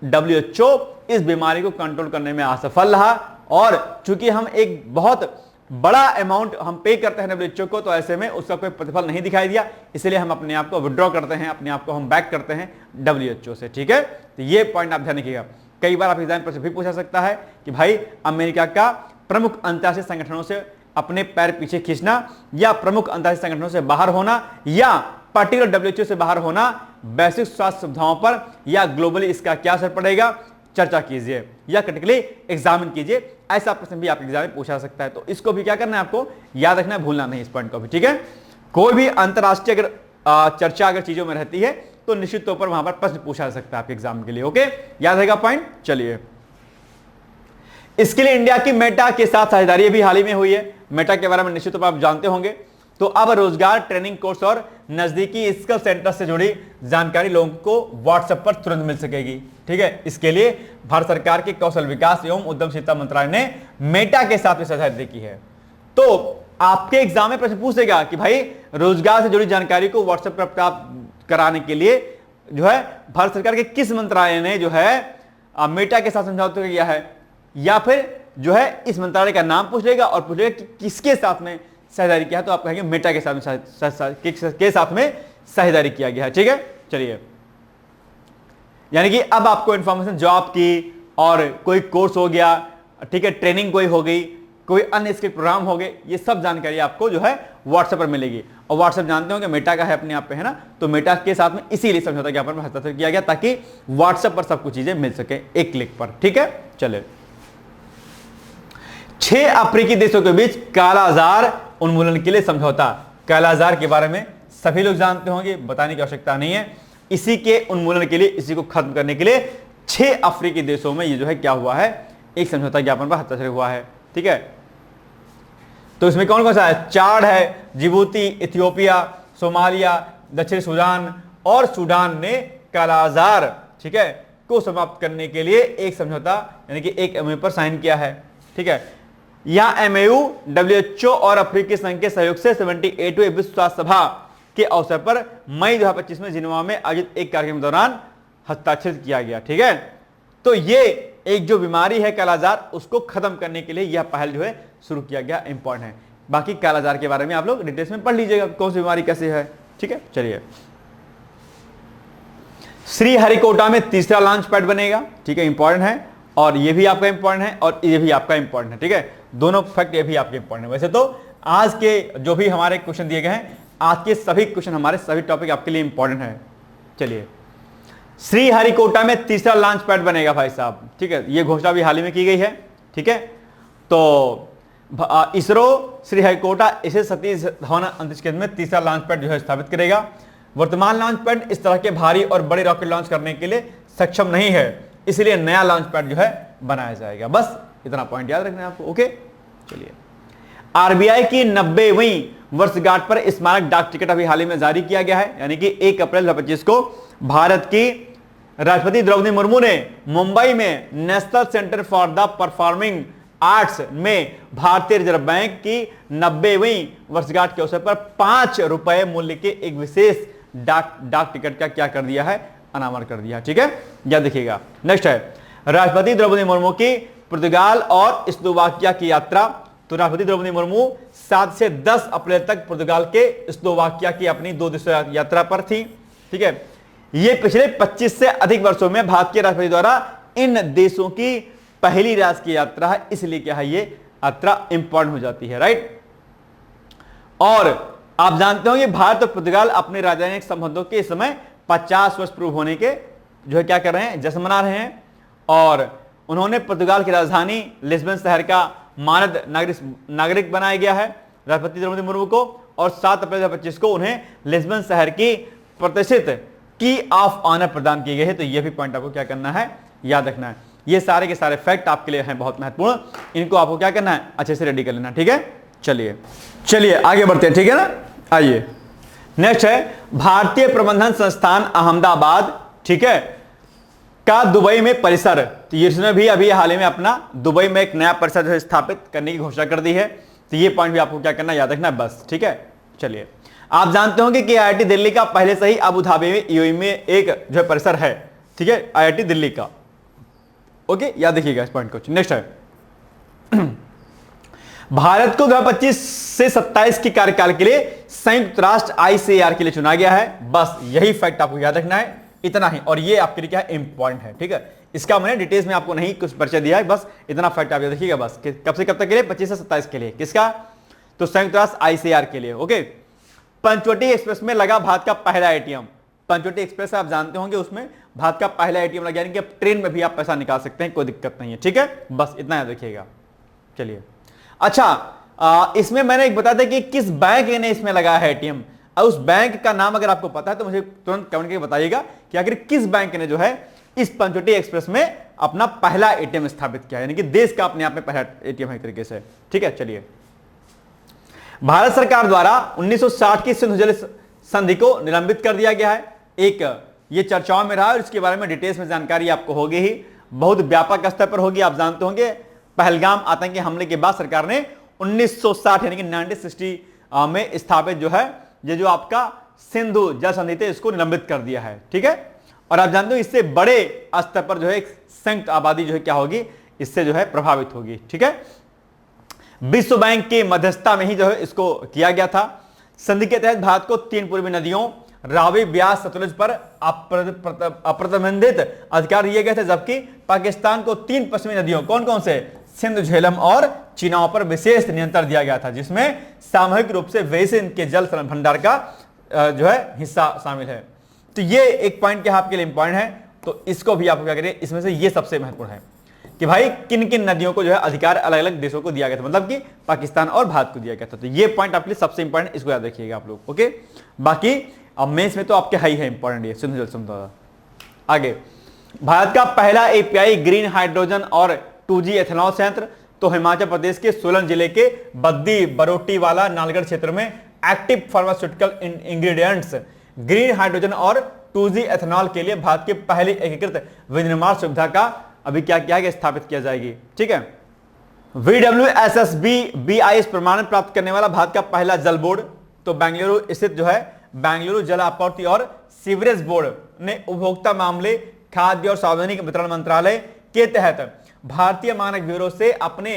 WHO इस बीमारी को कंट्रोल करने में असफल रहा, और चूंकि हम एक बहुत बड़ा अमाउंट हम पे करते हैं WHO को, तो ऐसे में उसका कोई प्रतिफल नहीं दिखाई दिया, इसलिए हम अपने आप को विड्रॉ करते हैं, अपने आप को हम बैक करते हैं WHO से, ठीक है। तो ये पॉइंट आप ध्यान रखिएगा। कई बार आप एग्जाम पर भी पूछा सकता है कि भाई अमेरिका का प्रमुख अंतर्राष्ट्रीय संगठनों से अपने पैर पीछे खींचना या प्रमुख अंतर्राष्ट्रीय संगठनों से बाहर होना या पर्टिकुलर WHO से बाहर होना वैश्विक स्वास्थ्य सुविधाओं पर या ग्लोबली इसका क्या असर पड़ेगा, चर्चा कीजिए या क्रिटिकली एग्जामिन कीजिए। ऐसा प्रश्न भी आप एग्जाम में पूछा सकता है, तो इसको भी क्या करना है, आपको याद रखना है, भूलना नहीं इस पॉइंट को भी, ठीक है। कोई भी अंतरराष्ट्रीय अगर चर्चा अगर चीजों में रहती है तो निश्चित तौर पर वहां पर प्रश्न पूछा जा सकता है आपके एग्जाम के लिए, ओके, याद रहेगा पॉइंट। चलिए, इसके लिए इंडिया की मेटा के साथ साझेदारी भी हाल ही में हुई है। मेटा के बारे में निश्चित तौर पर आप जानते होंगे। तो अब रोजगार ट्रेनिंग कोर्स और नजदीकी स्किल सेंटर से जुड़ी जानकारी लोगों को व्हाट्सएप पर तुरंत मिल सकेगी, ठीक है। इसके लिए भारत सरकार के कौशल विकास एवं उद्यमशीलता मंत्रालय ने मेटा के साथ साझेदारी की है। तो आपके एग्जाम में प्रश्न पूछेगा कि भाई रोजगार से जुड़ी जानकारी को व्हाट्सएप पर प्राप्त कराने के लिए जो है भारत सरकार के किस मंत्रालय ने जो है मेटा के साथ समझौता किया है, या फिर जो है इस मंत्रालय का नाम पूछ लेगा और पूछेगा कि किसके साथ में साझेदारी किया है, तो आप कहेंगे मेटा के साथ में साझेदारी किया गया है। ठीक है, चलिए, यानी कि अब आपको इंफॉर्मेशन जॉब की और कोई कोर्स हो गया, ठीक है, ट्रेनिंग कोई हो गई, कोई अन्य स्किल प्रोग्राम हो गए, ये सब जानकारी आपको जो है व्हाट्सएप पर मिलेगी। और व्हाट्सएप जानते हो कि मेटा का है अपने आप पे, है ना, तो मेटा के साथ में इसीलिए समझौता ज्ञापन पर हस्ताक्षर किया गया ताकि व्हाट्सएप पर सब कुछ चीजें मिल सके एक क्लिक पर। ठीक है, चले, 6 अफ्रीकी देशों के बीच कालाजार उन्मूलन के लिए समझौता। कालाजार के बारे में सभी लोग जानते होंगे, बताने की आवश्यकता नहीं है। इसी के उन्मूलन के लिए, इसी को खत्म करने के लिए 6 अफ्रीकी देशों में ये जो है क्या हुआ है, एक समझौता ज्ञापन पर हस्ताक्षर हुआ है। ठीक है, तो इसमें कौन कौन सा है? चाड है, जिबूती, इथियोपिया, सोमालिया, दक्षिण सूडान और सूडान ने कालाजार, ठीक है, को समाप्त करने के लिए एक समझौता यानी कि एक एमओयू पर साइन किया है। ठीक है, यह एमओयू डब्ल्यूएचओ और अफ्रीकी संघ के सहयोग से 78वें विश्व स्वास्थ्य सभा के अवसर पर मई 2025 में जिनेवा में आयोजित एक कार्यक्रम के दौरान हस्ताक्षरित किया गया। ठीक है, तो ये एक जो बीमारी है कालाजार, उसको खत्म करने के लिए यह पहल जो है शुरू किया गया, इंपॉर्टेंट है। बाकी कालाजार के बारे में आप लोग डिटेल्स में पढ़ लीजिएगा कौन सी बीमारी कैसे है। ठीक है, चलिए, श्रीहरिकोटा में तीसरा लॉन्च पैड बनेगा। ठीक है, इंपॉर्टेंट है, और ये भी आपका इंपॉर्टेंट है और ये भी आपका इंपॉर्टेंट है। ठीक है, दोनों फैक्ट ये भी आपके इंपॉर्टेंट है। वैसे तो आज के जो भी हमारे क्वेश्चन दिए गए हैं, आज के सभी क्वेश्चन, हमारे सभी टॉपिक आपके लिए इंपॉर्टेंट है। चलिए, श्रीहरिकोटा में तीसरा लॉन्च पैड बनेगा भाई साहब। ठीक है, ये घोषणा भी हाल ही में की गई है। ठीक है, तो इसरो श्रीहरिकोटा इसे सतीश धवन अंतरिक्ष केंद्र में तीसरा लॉन्च पैड जो है स्थापित करेगा। वर्तमान लॉन्च पैड इस तरह के भारी और बड़े रॉकेट लॉन्च करने के लिए सक्षम नहीं है, इसलिए नया लॉन्च पैड जो है बनाया जाएगा। बस इतना पॉइंट याद रखना है आपको। ओके, चलिए, आरबीआई की 90वीं वर्षगांठ पर स्मारक डाक टिकट अभी हाल ही में जारी किया गया है, यानी कि 1 अप्रैल 2025 को भारत की राष्ट्रपति द्रौपदी मुर्मू ने मुंबई में national centre for the performing arts में भारतीय रिजर्व बैंक की 90वीं वर्षगांठ के अवसर पर 5 रुपए मूल्य के एक विशेष डाक टिकट का क्या कर दिया है, अनावरण कर दिया। ठीक है, या देखिएगा। नेक्स्ट है राष्ट्रपति द्रौपदी मुर्मू की पुर्तगाल और स्लोवाकिया की यात्रा। तो राष्ट्रपति द्रौपदी मुर्मू 7 से 10 अप्रैल तक पुर्तगाल के स्लोवाकिया की अपनी 2 दिवसीय यात्रा पर थी। ठीक है, ये पिछले 25 से अधिक वर्षों में भारत के राष्ट्रपति द्वारा इन देशों की पहली राष्ट्रीय यात्रा है, इसलिए क्या है, ये यात्रा इंपॉर्टेंट हो जाती है। राइट, और आप जानते हो कि भारत और पुर्तगाल अपने राजनयिक संबंधों के समय 50 वर्ष पूर्व होने के जो है क्या कर रहे हैं, जश्न मना रहे हैं। और उन्होंने पुर्तगाल की राजधानी लिस्बन शहर का मानद नागरिक बनाया गया है राष्ट्रपति द्रौपदी मुर्मू को, और 7 अप्रैल 2025 को उन्हें लिस्बन शहर की प्रतिष्ठित की ऑफ ऑनर प्रदान की गई है। तो यह भी पॉइंट आपको क्या करना है, याद रखना है। ये सारे के सारे फैक्ट आपके लिए हैं बहुत महत्वपूर्ण, इनको आपको क्या करना है, अच्छे से रेडी कर लेना। ठीक है, चलिए आगे बढ़ते हैं। ठीक है ना, आइए नेक्स्ट है भारतीय प्रबंधन संस्थान अहमदाबाद, ठीक है, का दुबई में परिसर। तो इसने भी अभी हाल ही में अपना दुबई में एक नया परिसर जो है स्थापित करने की घोषणा कर दी है। तो ये पॉइंट भी आपको क्या करना, याद रखना है बस। ठीक है, चलिए, आप जानते होंगे कि आईआईटी दिल्ली का पहले से ही अबू धाबी में यूएई में एक जो है परिसर है। ठीक है, आईआईटी दिल्ली का। ओके, याद देखिएगा इस पॉइंट को। नेक्स्ट है भारत को 2025 से 27 के कार्यकाल के लिए संयुक्त राष्ट्र आईसीएआर के लिए चुना गया है। बस यही फैक्ट आपको याद रखना है, इतना ही। और ये आपके लिए क्या है, इंपॉर्टेंट है। ठीक है, इसका मैंने डिटेल्स में आपको नहीं कुछ परिचय दिया है, बस इतना फैक्ट आप याद रखिएगा बस। कब से कब तक के लिए, 25 से 27 के लिए। किसका, तो संयुक्त राष्ट्र आईसीएआर के लिए। ओके, पंचवटी एक्सप्रेस में लगा भारत का पहला एटीएम। पंचवटी एक्सप्रेस आप जानते होंगे, उसमें भारत का पहला एटीएम लगा, यानी कि अब ट्रेन में भी आप पैसा निकाल सकते हैं, कोई दिक्कत नहीं है। ठीक है, बस इतना याद रखिएगा। चलिए, अच्छा, इसमें मैंने एक बता दें कि किस बैंक ने इसमें लगाया है एटीएम। और उस बैंक का नाम अगर आपको पता है तो मुझे तुरंत कमेंट करके बताइएगा कि आखिर किस बैंक ने जो है इस पंचवटी एक्सप्रेस में अपना पहला एटीएम स्थापित किया, यानी कि देश का अपने आप में पहला एटीएम है एक तरीके से। ठीक है, चलिए, भारत सरकार द्वारा 1960 की सिंधु जल संधि को निलंबित कर दिया गया है। एक ये चर्चाओं में रहा और इसके बारे में डिटेल्स में जानकारी आपको होगी ही, बहुत व्यापक स्तर पर होगी। आप जानते होंगे पहलगाम आतंकी हमले के बाद सरकार ने 1960 यानी कि 1960 में स्थापित जो है ये जो आपका सिंधु जल संधि थे इसको निलंबित कर दिया है। ठीक है, और आप जानते हो इससे बड़े स्तर पर जो है संयुक्त आबादी जो है क्या होगी, इससे जो है प्रभावित होगी। ठीक है, विश्व बैंक के मध्यस्थता में ही जो है इसको किया गया था। संधि के तहत भारत को 3 पूर्वी नदियों रावी, ब्यास, सतलुज पर अप्रतिबंधित अधिकार दिए गए थे, जबकि पाकिस्तान को 3 पश्चिमी नदियों कौन कौन से, सिंध, झेलम और चिनाब पर विशेष नियंत्रण दिया गया था, जिसमें सामूहिक रूप से बेसिन के जल भंडार का जो है हिस्सा शामिल है। तो ये एक पॉइंट क्या आपके लिए इंपॉर्टेंट है, तो इसको भी आपको क्या करिए, इसमें से ये सबसे महत्वपूर्ण है कि भाई किन किन नदियों को जो है अधिकार अलग अलग देशों को दिया गया था, मतलब कि पाकिस्तान और भारत को दिया गया था। तो ये पॉइंट आपके लिए सबसे इंपॉर्टेंट, इसको याद रखिएगा आप लोग। ओके, बाकी अब मेंस में तो आपके हाई है इंपॉर्टेंट ये सिंधु जल समझौता। आगे, भारत का पहला एपीआई ग्रीन हाइड्रोजन और 2G एथेनॉल संयंत्र तो हिमाचल प्रदेश के सोलन जिले के बद्दी बरोटीवाला नालगढ़ क्षेत्र में active pharmaceutical ingredients green hydrogen और 2G एथेनॉल के लिए भारत की पहली एकीकृत विनिर्माण सुविधा का अभी क्या किया गया, स्थापित किया जाएगी। ठीक है, VWSSB-BIS प्रमाणन प्राप्त करने वाला भारत का पहला जल बोर्ड तो बेंगलुरु स्थित जो है बेंगलुरु जल आपूर्ति और सीवरेज बोर्ड ने उपभोक्ता मामले, खाद्य और सार्वजनिक वितरण मंत्रालय के तहत भारतीय मानक ब्यूरो से अपने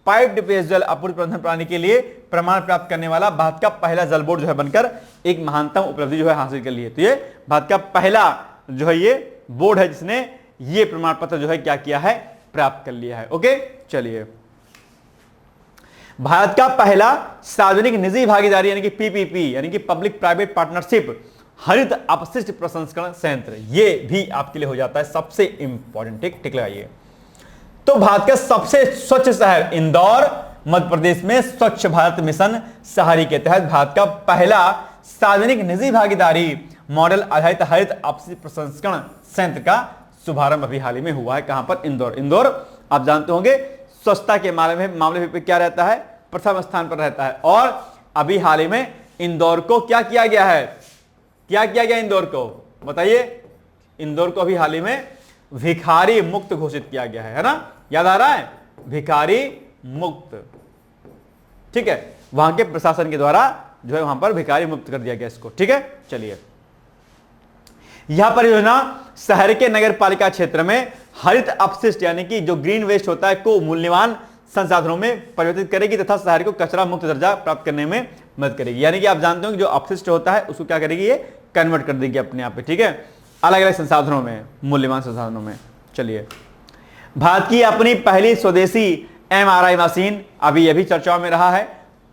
पाइप्ड पेयजल आपूर्ति प्रबंधन प्रणाली के लिए प्रमाण प्राप्त करने वाला भारत का पहला जल बोर्ड जो है बनकर एक महानतम उपलब्धि जो है हासिल कर ली है। तो ये भारत का पहला जो है ये बोर्ड है जिसने ये प्रमाण पत्र जो है क्या किया है, प्राप्त कर लिया है। ओके, चलिए, भारत का पहला सार्वजनिक निजी भागीदारी यानी कि पीपीपी यानी कि पब्लिक प्राइवेट पार्टनरशिप हरित अपशिष्ट प्रसंस्करण संयंत्र, ये भी आपके लिए हो जाता है सबसे इंपॉर्टेंट। ठीक लगाइए। तो भारत का सबसे स्वच्छ शहर इंदौर, मध्य प्रदेश में स्वच्छ भारत मिशन शहरी के तहत भारत का पहला सार्वजनिक निजी भागीदारी मॉडल आधारित हरित अपशिष्ट प्रसंस्करण संयंत्र का शुभारंभ अभी हाल ही में हुआ है। कहां पर, इंदौर। इंदौर आप जानते होंगे स्वच्छता के मामले में क्या रहता है, प्रथम स्थान पर रहता है। और अभी हाल ही में इंदौर को क्या किया गया है, क्या किया गया इंदौर को, बताइए। इंदौर को अभी हाल ही में भिखारी मुक्त घोषित किया गया है ना, याद आ रहा है, भिखारी मुक्त। ठीक है, वहां के प्रशासन के द्वारा जो है वहां पर भिखारी मुक्त कर दिया गया इसको। ठीक है, चलिए, यह परियोजना शहर के नगर पालिका क्षेत्र में हरित अपशिष्ट यानी कि जो ग्रीन वेस्ट होता है को मूल्यवान संसाधनों में परिवर्तित करेगी तथा शहर को कचरा मुक्त दर्जा प्राप्त करने में मदद करेगी। यानी कि आप जानते हो कि जो अपशिष्ट होता है उसको क्या करेगी, ये कन्वर्ट कर देगी अपने आप पे। ठीक है, अलग अलग संसाधनों में, मूल्यवान संसाधनों में। चलिए, भारत की अपनी पहली स्वदेशी MRI मशीन अभी ये भी चर्चाओं में रहा है।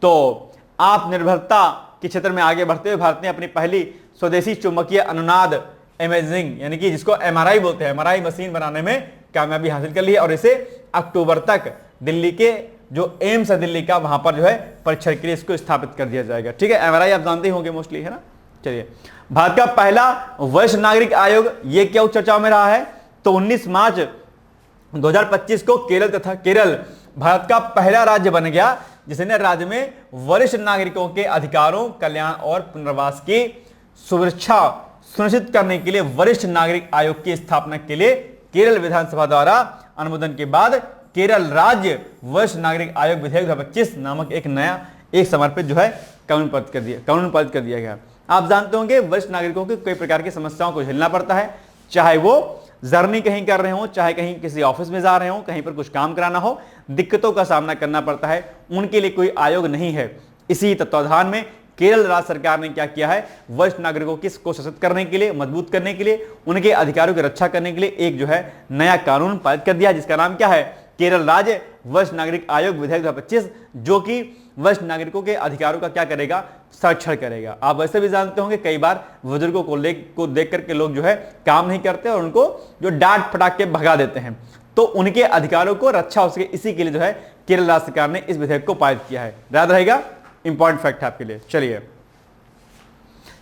तो आत्मनिर्भरता के क्षेत्र में आगे बढ़ते हुए भारत ने अपनी पहली स्वदेशी चुंबकीय अनुनाद इमेजिंग यानी कि जिसको MRI बोलते हैं, MRI मशीन बनाने में कामयाबी हासिल कर ली है और इसे अक्टूबर तक दिल्ली के जो एम्स है दिल्ली का, वहां पर जो है परीक्षण के लिए इसको स्थापित कर दिया जाएगा। ठीक है, MRI आप जानते ही होंगे मोस्टली, है ना। चलिए, भारत का पहला वरिष्ठ नागरिक आयोग ये क्या चर्चाओं में रहा है, तो 19 मार्च 2025 को केरल भारत का पहला राज्य बन गया जिसने राज्य में वरिष्ठ नागरिकों के अधिकारों, कल्याण और पुनर्वास की सुरक्षा सुनिश्चित करने के लिए वरिष्ठ नागरिक आयोग की स्थापना के लिए केरल विधानसभा द्वारा अनुमोदन के बाद केरल राज्य वरिष्ठ नागरिक आयोग विधेयक 2025 नामक एक समर्पित जो है कानून पारित कर दिया गया। आप जानते होंगे वरिष्ठ नागरिकों को कई प्रकार की समस्याओं को झेलना पड़ता है, चाहे वो जर्नी कहीं कर रहे हो, चाहे कहीं किसी ऑफिस में जा रहे हो, कहीं पर कुछ काम कराना हो, दिक्कतों का सामना करना पड़ता है। उनके लिए कोई आयोग नहीं है। इसी तत्वाधान में केरल राज्य सरकार ने क्या किया है, वरिष्ठ नागरिकों को सशक्त करने के लिए, मजबूत करने के लिए, उनके अधिकारों की रक्षा करने के लिए एक जो है नया कानून पारित कर दिया जिसका नाम क्या है, केरल राज्य वरिष्ठ नागरिक आयोग विधेयक 2025, जो कि वरिष्ठ नागरिकों के अधिकारों का क्या करेगा, संरक्षण करेगा। आप वैसे भी जानते होंगे कई बार बुजुर्गों को देख करके लोग जो है काम नहीं करते और उनको जो डांट फटाक के भगा देते हैं, तो उनके अधिकारों को रक्षा हो सके इसी के लिए जो है केरल राज्य सरकार ने इस विधेयक को पारित किया है। याद रहेगा, इंपॉर्टेंट फैक्ट है आपके लिए। चलिए,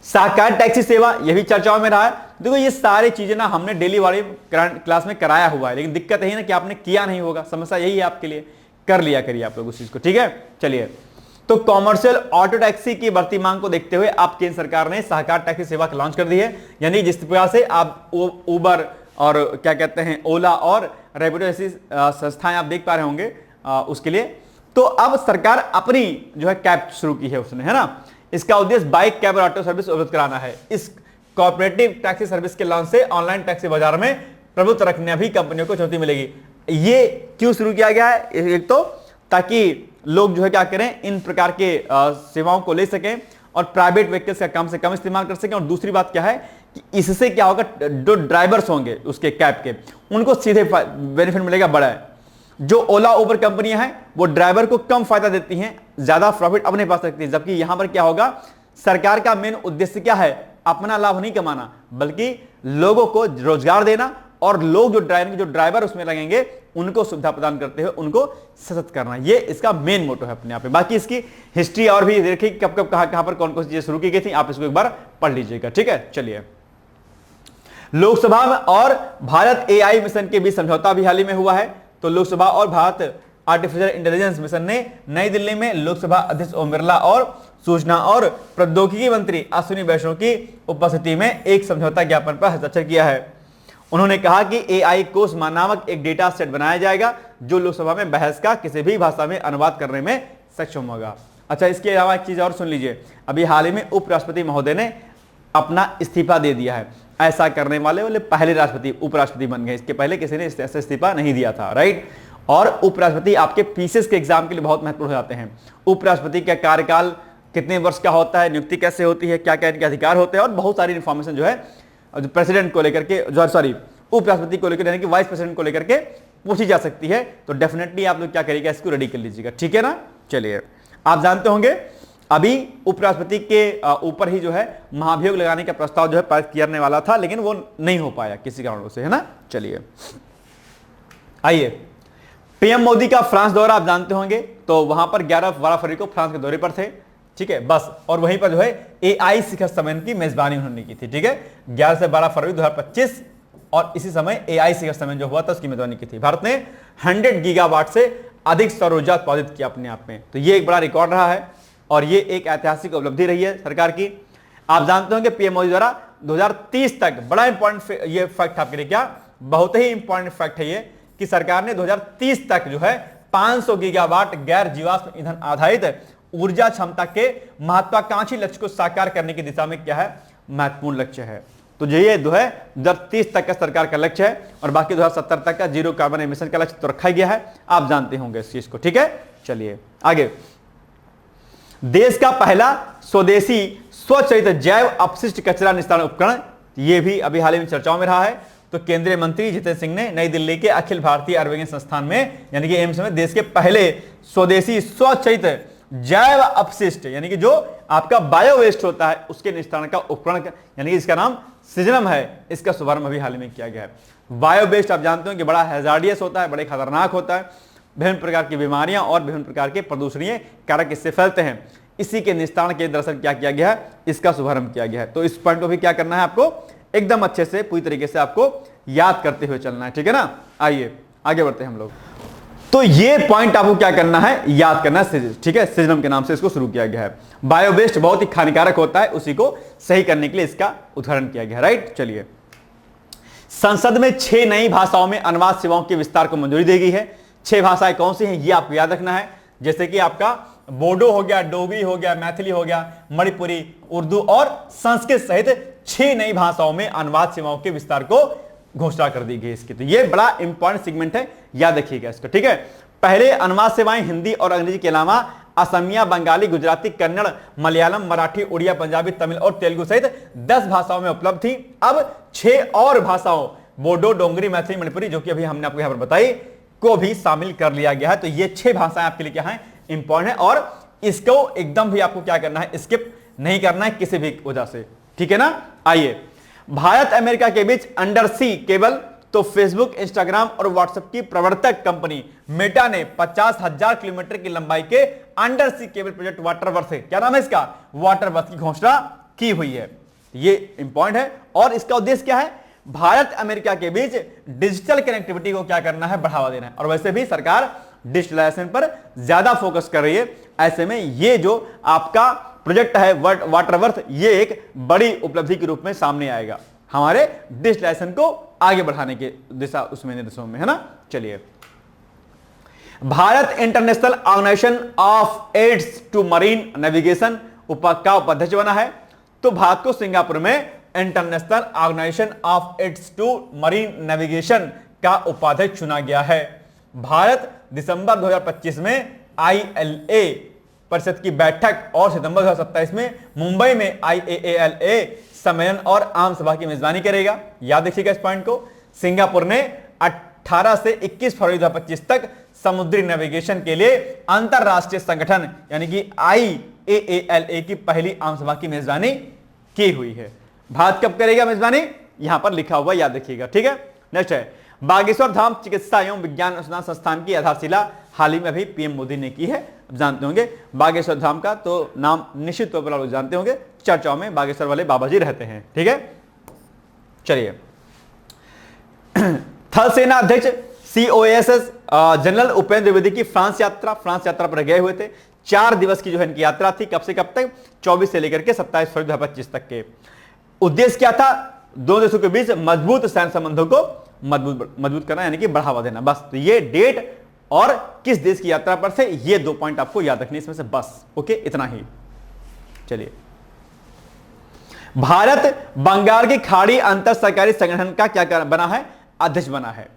साकार टैक्सी सेवा यह भी चर्चाओं में रहा है। देखो ये सारी चीजें ना हमने डेली वाली क्लास में कराया हुआ है, लेकिन दिक्कत यही ना कि आपने किया नहीं होगा। समस्या यही है आपके लिए, कर लिया करिए आप लोग उस चीज को। ठीक है, चलिए, तो कॉमर्शियल ऑटो टैक्सी की बढ़ती मांग को देखते हुए आप केंद्र सरकार ने सहकार टैक्सी सेवा लॉन्च कर दी है। यानी जिस प्रकार से आप उबर और क्या कहते हैं ओला और रैपिडो ऐसी संस्थाएं आप देख पा रहे होंगे उसके लिए, तो अब सरकार अपनी जो है कैब शुरू की है उसने, है ना। इसका उद्देश्य बाइक, कैब और ऑटो सर्विस उपलब्ध कराना है। इस कोऑपरेटिव टैक्सी सर्विस के लॉन्च से ऑनलाइन टैक्सी बाजार में प्रभुत्व रखने भी कंपनियों को चुनौती मिलेगी। ये क्यों शुरू किया गया है? एक तो ताकि लोग जो है क्या करें, इन प्रकार के सेवाओं को ले सकें और प्राइवेट व्हीकल्स का कम से कम इस्तेमाल कर सकें। और दूसरी बात क्या है कि इससे क्या होगा, जो ड्राइवर्स होंगे उसके कैब के, उनको सीधे बेनिफिट मिलेगा बड़ा है। जो ओला उबर कंपनियां हैं वो ड्राइवर को कम फायदा देती हैं, ज्यादा प्रॉफिट अपने पास रखती है। जबकि यहां पर क्या होगा, सरकार का मेन उद्देश्य क्या है, अपना लाभ नहीं कमाना, बल्कि लोगों को रोजगार देना और लोग जो ड्राइवर उसमें लगेंगे उनको सुविधा प्रदान करते हुए उनको सशक्त करना। ये इसका मेन मोटो है अपने आप में। बाकी इसकी हिस्ट्री और भी देखिए कब कब कहां पर कौन कौन सी चीजें शुरू की गई थी, आप इसको एक बार पढ़ लीजिएगा, ठीक है। चलिए, लोकसभा में और भारत एआई मिशन के बीच समझौता भी हाल ही में हुआ है। तो लोकसभा और भारत आर्टिफिशियल इंटेलिजेंस मिशन ने नई दिल्ली में लोकसभा अध्यक्ष ओम बिरला और सूचना और प्रौद्योगिकी मंत्री अश्विनी वैष्णव की उपस्थिति में एक समझौता ज्ञापन पर हस्ताक्षर किया है। उन्होंने कहा कि एआई कोष नामक एक डेटा सेट बनाया जाएगा जो लोकसभा में बहस का किसी भी भाषा में अनुवाद करने में सक्षम होगा। अच्छा, इसके अलावा एक चीज और सुन लीजिए, अभी हाल ही में उपराष्ट्रपति महोदय ने अपना इस्तीफा दे दिया है। ऐसा करने वाले पहले राष्ट्रपति उपराष्ट्रपति बन गए। इसके पहले किसी ने ऐसा इस्तीफा नहीं दिया था, राइट। और उपराष्ट्रपति आपके पीसीएस के एग्जाम के लिए बहुत महत्वपूर्ण हो जाते हैं। उपराष्ट्रपति का कार्यकाल कितने वर्ष का होता है, नियुक्ति कैसे होती है, क्या क्या इनके अधिकार होते हैं, और बहुत सारी इंफॉर्मेशन जो है जो प्रेसिडेंट को लेकर के, जो सॉरी उपराष्ट्रपति को लेकर, यानी कि वाइस प्रेसिडेंट को लेकर के पूछी जा सकती है। तो डेफिनेटली आप लोग क्या करिएगा, इसको रेडी कर लीजिएगा, ठीक है ना। चलिए, आप जानते होंगे अभी उपराष्ट्रपति के ऊपर ही जो है महाभियोग लगाने का प्रस्ताव जो है पारित करने वाला था, लेकिन वो नहीं हो पाया किसी कारणों से, है ना। चलिए आइए, पीएम मोदी का फ्रांस दौरा आप जानते होंगे। तो वहां पर 11-12 फरवरी को फ्रांस के दौरे पर थे, ठीक है, बस। और वहीं पर जो है एआई शिखर सम्मेलन की मेजबानी उन्होंने की थी, ठीक है, 11 से 12 फरवरी 2025। और इसी समय एआई शिखर सम्मेलन जो हुआ था उसकी मेजबानी की थी। भारत ने 100 गीगावाट से अधिक सौर ऊर्जा उत्पादित किया अपने आप में। तो ये एक बड़ा रिकॉर्ड रहा है और ये एक ऐतिहासिक उपलब्धि रही है सरकार की। आप जानते होंगे पीएम मोदी द्वारा 2030 तक, बड़ा इंपॉर्टेंट ये फैक्ट आपके लिए, क्या बहुत ही इंपॉर्टेंट फैक्ट है ये, कि सरकार ने 2030 तक जो है 500 गीगावाट गैर जीवाश्म ईंधन आधारित ऊर्जा क्षमता के महत्वाकांक्षी लक्ष्य को साकार करने की दिशा में क्या है, महत्वपूर्ण लक्ष्य है। तो ये जो है 2030 तक का सरकार का लक्ष्य है और बाकी 2070 तक का जीरो कार्बन एमिशन का लक्ष्य तो रखा गया है, आप जानते होंगे इस चीज को, ठीक है। चलिए आगे, देश का पहला स्वदेशी स्वचालित जैव अपशिष्ट कचरा निस्तारण उपकरण, ये भी अभी हाल ही में चर्चाओं में रहा है। तो केंद्रीय मंत्री जितेंद्र सिंह ने नई दिल्ली के अखिल भारतीय आयुर्विज्ञान संस्थान में, यानी कि एम्स में, देश के पहले स्वदेशी स्वचालित जैव अपशिष्ट, यानी कि जो आपका बायो वेस्ट होता है उसके निस्तारण का उपकरण, यानी कि इसका नाम सिजनम है, इसका शुभारंभ अभी हाल ही में किया गया है। बायो वेस्ट आप जानते हो कि बड़ा हैजार्डियस होता है, बड़े खतरनाक होता है, विभिन्न प्रकार की बीमारियां और विभिन्न प्रकार के प्रदूषणीय कारक इससे फैलते हैं। इसी के निस्तारण के दरअसल क्या किया गया है, इसका शुभारंभ किया गया है। तो इस पॉइंट को भी क्या करना है आपको, एकदम अच्छे से पूरी तरीके से आपको याद करते हुए चलना है, ठीक है ना। आइए आगे बढ़ते हैं हम लोग। तो ये पॉइंट आपको क्या करना है, याद करना है, ठीक है। सिजनम के नाम से इसको शुरू किया गया है। बायो वेस्ट बहुत ही हानिकारक होता है, उसी को सही करने के लिए इसका उदाहरण किया गया, राइट। चलिए, संसद में 6 नई भाषाओं में अनुवाद सेवाओं के विस्तार को मंजूरी दी गई है। 6 भाषाएं कौन सी हैं ये आपको याद रखना है, जैसे कि आपका बोडो हो गया, डोगरी हो गया, मैथिली हो गया, मणिपुरी, उर्दू और संस्कृत सहित 6 नई भाषाओं में अनुवाद सेवाओं के विस्तार को घोषणा कर दी गई इसकी। तो ये बड़ा इंपॉर्टेंट सेगमेंट है, याद रखिएगा इसको, ठीक है। पहले अनुवाद सेवाएं हिंदी और अंग्रेजी के अलावा असमिया, बंगाली, गुजराती, कन्नड़, मलयालम, मराठी, उड़िया, पंजाबी, तमिल और तेलुगु सहित 10 भाषाओं में उपलब्ध थी। अब 6 और भाषाओं, बोडो, डोंगरी, मैथिली, मणिपुरी, जो कि अभी हमने आपको यहां पर बताई, को भी शामिल कर लिया गया है। तो ये 6 भाषाएं आपके लिए क्या है, इंपॉर्टेंट है और इसको एकदम भी आपको क्या करना है, स्किप नहीं करना है किसी भी वजह से, ठीक है ना। आइए, भारत अमेरिका के बीच अंडर सी केबल, तो फेसबुक, इंस्टाग्राम और व्हाट्सएप की प्रवर्तक कंपनी मेटा ने 50,000 किलोमीटर की लंबाई के अंडर सी केबल प्रोजेक्ट वाटरवर्थ है, क्या नाम है इसका, वाटरवर्थ की घोषणा की हुई है। ये इंपॉर्टेंट है और इसका उद्देश्य क्या है, भारत अमेरिका के बीच डिजिटल कनेक्टिविटी को क्या करना है, बढ़ावा देना है। और वैसे भी सरकार डिजिटलाइजेशन पर ज्यादा फोकस कर रही है। ऐसे में ये जो आपका प्रोजेक्ट है वाटरवर्थ, ये एक बड़ी उपलब्धि के रूप में सामने आएगा हमारे डिजिटलाइजेशन को आगे बढ़ाने के दिशा उसमें निर्देशों में, है ना। चलिए, Bharat international organisation of aids to marine navigation का उपाध्यक्ष बना है। तो भारत को सिंगापुर में international organisation of aids to marine navigation का उपाध्यक्ष चुना गया है। भारत दिसंबर 2025 में ILA परिषद की बैठक और सितंबर 2027 में मुंबई में IAALA सम्मेलन और आम सभा की मेजबानी करेगा। याद रखिएगा इस पॉइंट को। सिंगापुर ने 18 से 21 फरवरी 2025 तक समुद्री नेविगेशन के लिए अंतरराष्ट्रीय संगठन यानी कि IAALA की पहली आम सभा की मेजबानी की हुई है। भारत कब करेगा मेजबानी, यहां पर लिखा हुआ याद रखिएगा, ठीक है। नेक्स्ट है बागेश्वर धाम चिकित्सा एवं विज्ञान अनुसंधान संस्थान की आधारशिला हाल ही में भी PM मोदी ने की है। जानते होंगे बागेश्वर धाम का तो नाम निश्चित तौर पर आप लोग जानते होंगे, चर्चाओं में बागेश्वर वाले बाबा जी रहते हैं, ठीक है। चलिए थल सेना अध्यक्ष COSS जनरल उपेंद्र द्विवेदी की फ्रांस यात्रा पर गए हुए थे। 4 दिवस की जो है इनकी यात्रा थी, कब से कब तक, 24 से लेकर के 27 फरवरी 2025 तक के। उद्देश्य क्या था, दोनों देशों के बीच मजबूत सैन्य संबंधों को मजबूत करना यानी कि बढ़ावा देना। बस तो ये डेट और किस देश की यात्रा पर से, ये 2 पॉइंट आपको याद रखने इसमें से, बस ओके, इतना ही। चलिए भारत बंगाल की खाड़ी अंतर सरकारी संगठन का क्या बना है, अध्यक्ष बना है।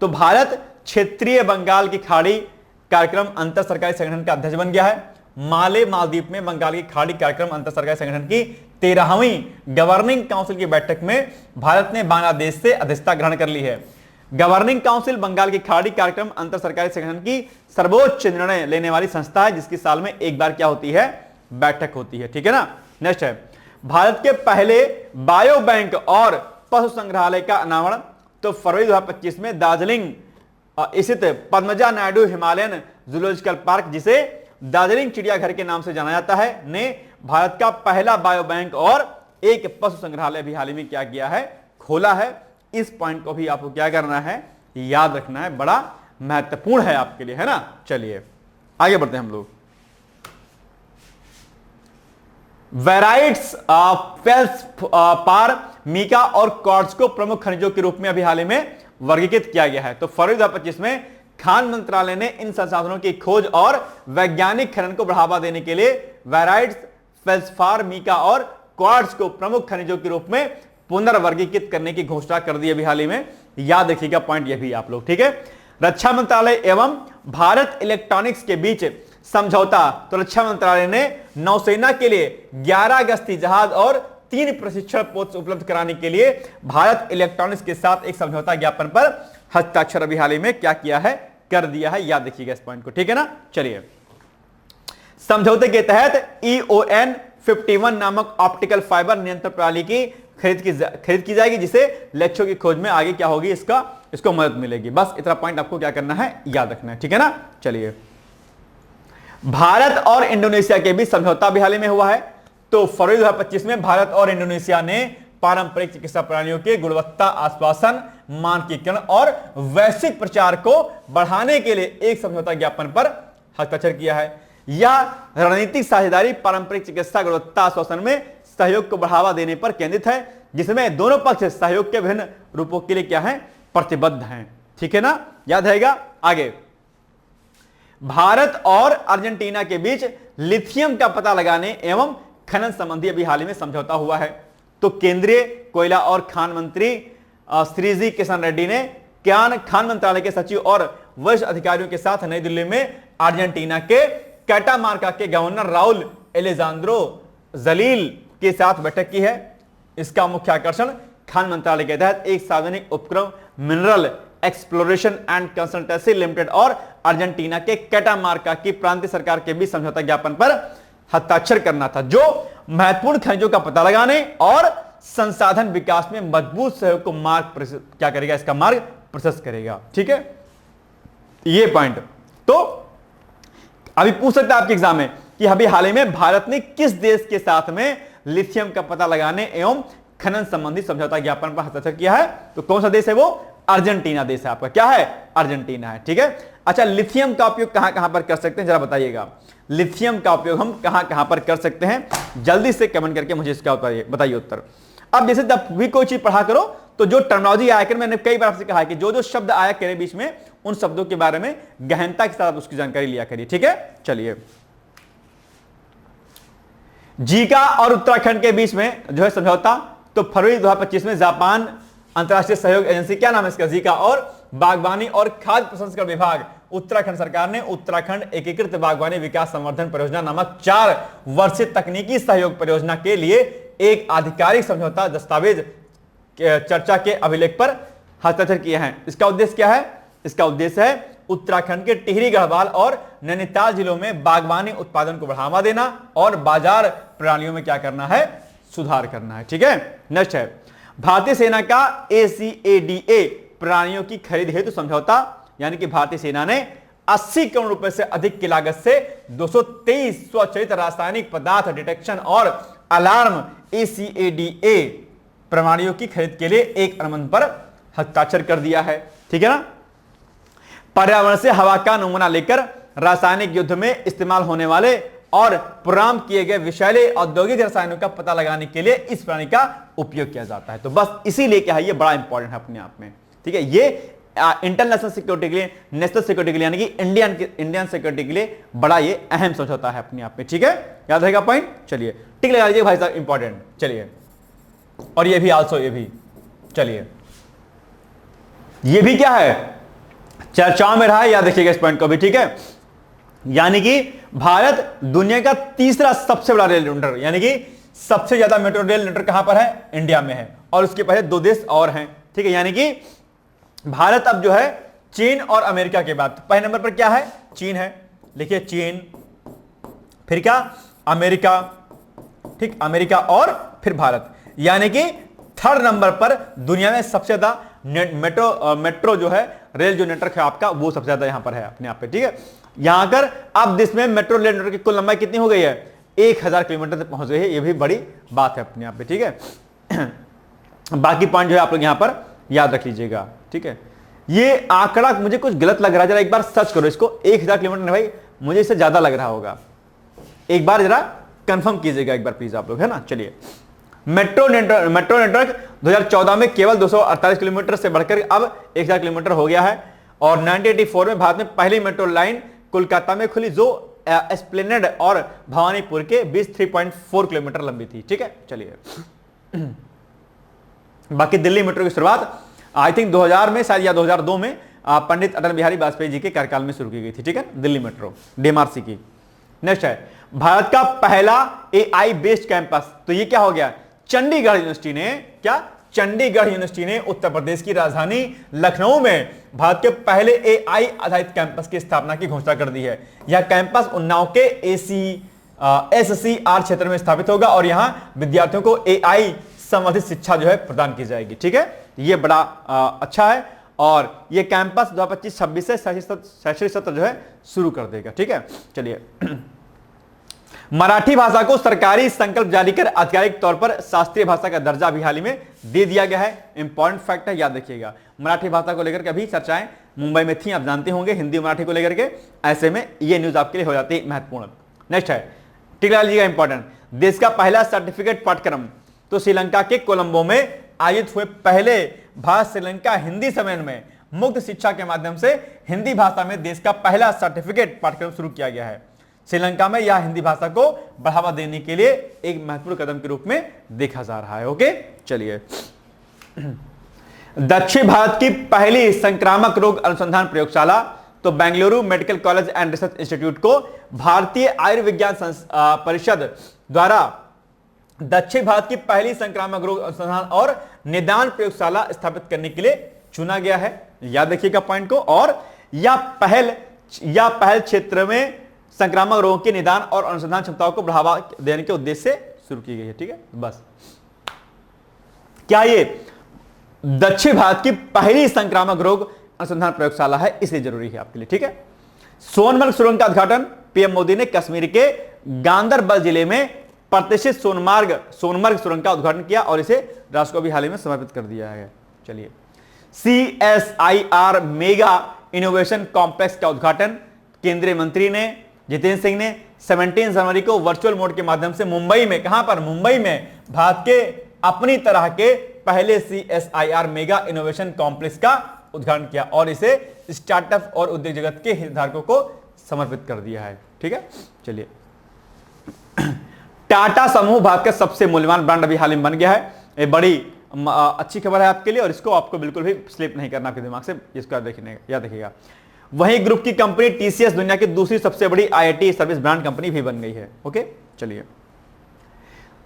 तो भारत क्षेत्रीय बंगाल की खाड़ी कार्यक्रम अंतर सरकारी संगठन का अध्यक्ष बन गया है। माले मालदीव में बंगाल की खाड़ी कार्यक्रम अंतर सरकारी संगठन की 13वीं गवर्निंग काउंसिल की बैठक में भारत ने बांग्लादेश से अध्यक्षता ग्रहण कर ली है। गवर्निंग काउंसिल बंगाल की खाड़ी कार्यक्रम अंतर सरकारी संगठन की सर्वोच्च निर्णय लेने वाली संस्था है, जिसकी साल में एक बार क्या होती है, बैठक होती है, ठीक है ना। नेक्स्ट है भारत के पहले बायो बैंक और पशु संग्रहालय का अनावरण। तो फरवरी 2025 में दार्जिलिंग स्थित Padmaja Naidu Himalayan zoological park, जिसे दार्जिलिंग चिड़ियाघर के नाम से जाना जाता है, ने भारत का पहला बायो बैंक और एक पशु संग्रहालय भी हाल ही में क्या किया है, खोला है। इस पॉइंट को भी आपको क्या करना है, याद रखना है, बड़ा महत्वपूर्ण है आपके लिए, है ना। चलिए आगे बढ़ते हैं हम लोग। वेराइट्स फेल्सपार, मीका और क्वार्ट्ज को प्रमुख खनिजों के रूप में अभी हाल ही में वर्गीकृत किया गया है। तो फरवरी 2025 में खान मंत्रालय ने इन संसाधनों की खोज और वैज्ञानिक खनन को बढ़ावा देने के लिए वेराइट्स फेल्सपार, मीका और क्वार्ट्ज को प्रमुख खनिजों के रूप में पुनर्वर्गीकृत करने की घोषणा कर दी अभी हाल ही में। याद रखिएगा पॉइंट ये भी आप लोग, ठीक है। रक्षा मंत्रालय एवं भारत इलेक्ट्रॉनिक्स के बीच समझौता। तो रक्षा मंत्रालय ने नौसेना के लिए 11 गश्ती जहाज और 3 प्रशिक्षण पोस्ट उपलब्ध कराने के लिए भारत इलेक्ट्रॉनिक्स के साथ एक समझौता ज्ञापन पर हस्ताक्षर अभी हाल ही में क्या किया है, कर दिया है। याद रखिएगा इस पॉइंट को, ठीक है ना। चलिए समझौते के तहत EON 51 नामक ऑप्टिकल फाइबर नियंत्रण प्रणाली की खरीद की जाएगी, जिसे लक्ष्यों की खोज में आगे क्या होगी, इसको मदद मिलेगी। बस इतना पॉइंट आपको क्या करना है, याद रखना है, ठीक है ना। चलिए भारत और इंडोनेशिया के बीच समझौता भी हाल ही में हुआ है। तो फरवरी 2025 में भारत और इंडोनेशिया ने पारंपरिक चिकित्सा प्रणालियों के गुणवत्ता आश्वासन, मानकीकरण और वैश्विक प्रचार को बढ़ाने के लिए एक समझौता ज्ञापन पर हस्ताक्षर किया है। यह रणनीतिक साझेदारी पारंपरिक चिकित्सा गुणवत्ता आश्वासन में सहयोग को बढ़ावा देने पर केंद्रित है, जिसमें दोनों पक्ष सहयोग के विभिन्न रूपों के लिए क्या है, प्रतिबद्ध हैं, ठीक है ना। याद रहेगा। आगे भारत और अर्जेंटीना के बीच लिथियम का पता लगाने एवं खनन संबंधी अभी हाल ही में समझौता हुआ है। तो केंद्रीय कोयला और खान मंत्री श्री जी किशन रेड्डी ने खान मंत्रालय के सचिव और वरिष्ठ अधिकारियों के साथ नई दिल्ली में अर्जेंटीना के कैटामार्का के गवर्नर राउल एलेजांद्रो जलील के साथ बैठक की है। इसका मुख्य आकर्षण खान मंत्रालय के तहत एक सार्वजनिक उपक्रम mineral exploration and consultancy limited और अर्जेंटीना के कैटामार्का की प्रांतीय सरकार के बीच समझौता ज्ञापन पर हस्ताक्षर करना था, जो महत्वपूर्ण खनिजों का पता लगाने और संसाधन विकास में मजबूत सहयोग को क्या करेगा, इसका मार्ग प्रशस्त करेगा, ठीक है। ये पॉइंट तो अभी पूछ सकता है आपके एग्जाम में कि अभी हाल ही में भारत ने किस देश के साथ में लिथियम का पता लगाने एवं खनन संबंधी समझौता ज्ञापन पर हस्ताक्षर किया है। तो कौन सा देश है वो, अर्जेंटीना देश है आपका, क्या है, अर्जेंटीना है, ठीक है। अच्छा लिथियम का उपयोग कहां कहां पर कर सकते हैं, जरा बताइएगा। लिथियम का उपयोग हम कहां कहां पर कर सकते हैं, जल्दी से कमेंट करके मुझे इसका बताइए उत्तर। अब जैसे जब भी कोई चीज पढ़ा करो तो जो टर्मिनोलॉजी आया कर, मैंने कई बार आपसे कहा है कि जो जो शब्द आया करे बीच में उन शब्दों के बारे में गहनता के साथ उसकी जानकारी लिया करिए। ठीक है, चलिए। जीका और उत्तराखंड के बीच में जो है समझौता, तो फरवरी 2025 में जापान अंतरराष्ट्रीय सहयोग एजेंसी, क्या नाम है इसका, जीका, और बागवानी और खाद्य प्रसंस्करण विभाग उत्तराखंड सरकार ने उत्तराखंड एकीकृत बागवानी विकास संवर्धन परियोजना नामक 4 वर्षीय तकनीकी सहयोग परियोजना के लिए एक आधिकारिक समझौता दस्तावेज चर्चा के अभिलेख पर हस्ताक्षर किए हैं। इसका उद्देश्य क्या है? इसका उद्देश्य है उत्तराखंड के टिहरी, गढ़वाल और नैनीताल जिलों में बागवानी उत्पादन को बढ़ावा देना और बाजार प्रणालियों में क्या करना है, सुधार करना है। ठीक है, नेक्स्ट है भारतीय सेना का ACADA प्रणालियों की खरीद हेतु समझौता, यानी कि भारतीय सेना ने 80 करोड़ रुपए से अधिक की लागत से 223 स्वचालित रासायनिक पदार्थ डिटेक्शन और अलार्म ACADA प्रणालियों की खरीद के लिए एक अनुबंध पर हस्ताक्षर कर दिया है। ठीक है ना। पर्यावरण से हवा का नमूना लेकर रासायनिक युद्ध में इस्तेमाल होने वाले और प्रोग्राम किए गए विषैले औद्योगिक रसायनों का पता लगाने के लिए इस प्रणाली का उपयोग किया जाता है। तो बस इसीलिए क्या है, ये बड़ा इंपॉर्टेंट है अपने आप में। ठीक है, ये इंटरनेशनल सिक्योरिटी के लिए, नेशनल सिक्योरिटी के लिए, यानी कि इंडियन सिक्योरिटी के लिए बड़ा ये अहम समझौता है अपने आप में। ठीक है, याद रहेगा पॉइंट। चलिए टिक लगा लीजिए भाई साहब, इंपॉर्टेंट। चलिए, और ये भी आल्सो, ये भी, चलिए ये भी क्या है, चर्चाओं में रहा है, याद रखिएगा इस पॉइंट को भी। ठीक है, यानी कि भारत दुनिया का तीसरा सबसे बड़ा रेल नेटवर्क, यानी कि सबसे ज्यादा मेट्रो रेल नेटवर्क कहां पर है, इंडिया में है, और उसके पहले 2 देश और हैं। ठीक है, यानी कि भारत अब जो है चीन और अमेरिका के बाद पहले नंबर पर क्या है, चीन है। लिखिए चीन, फिर क्या, अमेरिका, ठीक, अमेरिका और फिर भारत, यानी कि 3rd नंबर पर दुनिया में सबसे ज्यादा मेट्रो जो है, रेल जो नेटवर्क है आपका, वो सबसे ज्यादा यहां पर है अपने आप पे। ठीक है, यहां कर अब देश में मेट्रो रेल नेटवर्क की कुल लंबाई कितनी हो गई है, 1000 किलोमीटर तक पहुंच गई है। ये भी बड़ी बात है अपने आप पे। ठीक है, बाकी पॉइंट जो है आप लोग यहां पर याद रख लीजिएगा। ठीक है, ये आंकड़ा मुझे कुछ गलत लग रहा है, जरा एक बार सर्च करो इसको। 1000 किलोमीटर नहीं भाई, मुझे इससे ज्यादा लग रहा होगा, एक बार जरा कंफर्म कीजिएगा एक बार प्लीज आप लोग, है ना। चलिए, मेट्रो नेटवर्क 2014 में केवल 248 किलोमीटर से बढ़कर अब 1000 किलोमीटर हो गया है, और 1984 में भारत में पहली मेट्रो लाइन कोलकाता में खुली, जो एस्प्लेनेड और भवानीपुर के बीच 3.4 किलोमीटर लंबी थी। ठीक है, चलिए बाकी दिल्ली मेट्रो की शुरुआत आई थिंक 2000 में शायद, या 2002 में पंडित अटल बिहारी वाजपेयी जी के कार्यकाल में शुरू की गई थी। ठीक है, दिल्ली मेट्रो DMRC की। नेक्स्ट है भारत का पहला AI बेस्ड कैंपस, तो ये क्या हो गया, चंडीगढ़ यूनिवर्सिटी ने, क्या, चंडीगढ़ यूनिवर्सिटी ने उत्तर प्रदेश की राजधानी लखनऊ में भारत के पहले AI आधारित कैंपस की स्थापना की घोषणा कर दी है। यह कैंपस उन्नाव के SCR क्षेत्र में स्थापित होगा और यहां विद्यार्थियों को AI संबंधित शिक्षा जो है प्रदान की जाएगी। ठीक है, ये बड़ा अच्छा है, और ये कैंपस 2025-26 से शैक्षणिक सत्र जो है शुरू कर देगा। ठीक है, चलिए मराठी भाषा को सरकारी संकल्प जारी कर आधिकारिक तौर पर शास्त्रीय भाषा का दर्जा भी हाल ही में दे दिया गया है। इंपॉर्टेंट फैक्ट है, याद रखिएगा। मराठी भाषा को लेकर के अभी चर्चाएं मुंबई में थी, आप जानते होंगे, हिंदी मराठी को लेकर के, ऐसे में ये न्यूज आपके लिए हो जाती है महत्वपूर्ण। नेक्स्ट है, टिक लगा लीजिएगा, इंपॉर्टेंट, देश का पहला सर्टिफिकेट पाठ्यक्रम, तो श्रीलंका के कोलंबो में आयोजित हुए पहले भारत श्रीलंका हिंदी सम्मेलन में मुक्त शिक्षा के माध्यम से हिंदी भाषा में देश का पहला सर्टिफिकेट पाठ्यक्रम शुरू किया गया है। श्रीलंका में यह हिंदी भाषा को बढ़ावा देने के लिए एक महत्वपूर्ण कदम के रूप में देखा जा रहा है। ओके, चलिए दक्षिण भारत की पहली संक्रामक रोग अनुसंधान प्रयोगशाला, तो Bengaluru medical college and research institute को भारतीय आयुर्विज्ञान परिषद द्वारा दक्षिण भारत की पहली संक्रामक रोग अनुसंधान और निदान प्रयोगशाला स्थापित करने के लिए चुना गया है। याद रखिएगा पॉइंट को। और यह पहल क्षेत्र में संक्रामक रोगों के निदान और अनुसंधान क्षमताओं को बढ़ावा देने के उद्देश्य से शुरू की गई है। ठीक है, बस क्या ये दक्षिण भारत की पहली संक्रामक रोग अनुसंधान प्रयोगशाला है, इसलिए जरूरी है आपके लिए। ठीक है, सोनमर्ग सुरंग का उद्घाटन पीएम मोदी ने कश्मीर के गांदरबल जिले में प्रतिष्ठित सोनमर्ग सुरंग का उद्घाटन किया और इसे राष्ट्र को भी हाल ही में समर्पित कर दिया है। चलिए, CSIR मेगा इनोवेशन कॉम्प्लेक्स का उद्घाटन केंद्रीय मंत्री ने जितेंद्र सिंह ने 17 जनवरी को वर्चुअल मोड के माध्यम से मुंबई में, कहां पर, मुंबई में भारत के अपनी तरह के पहले CSIR मेगा इनोवेशन कॉम्प्लेक्स का उद्घाटन किया और इसे स्टार्टअप और उद्योग जगत के हितधारकों को समर्पित कर दिया है। ठीक है, चलिए। टाटा समूह भारत का सबसे मूल्यवान ब्रांड अभी हाल में बन गया है। ये बड़ी अच्छी खबर है आपके लिए और इसको आपको बिल्कुल भी स्लिप नहीं करना आपके दिमाग से, इसका देखने याद रखिएगा। वहीं ग्रुप की कंपनी टीसीएस दुनिया की दूसरी सबसे बड़ी आईटी सर्विस ब्रांड कंपनी भी बन गई है। ओके, चलिए।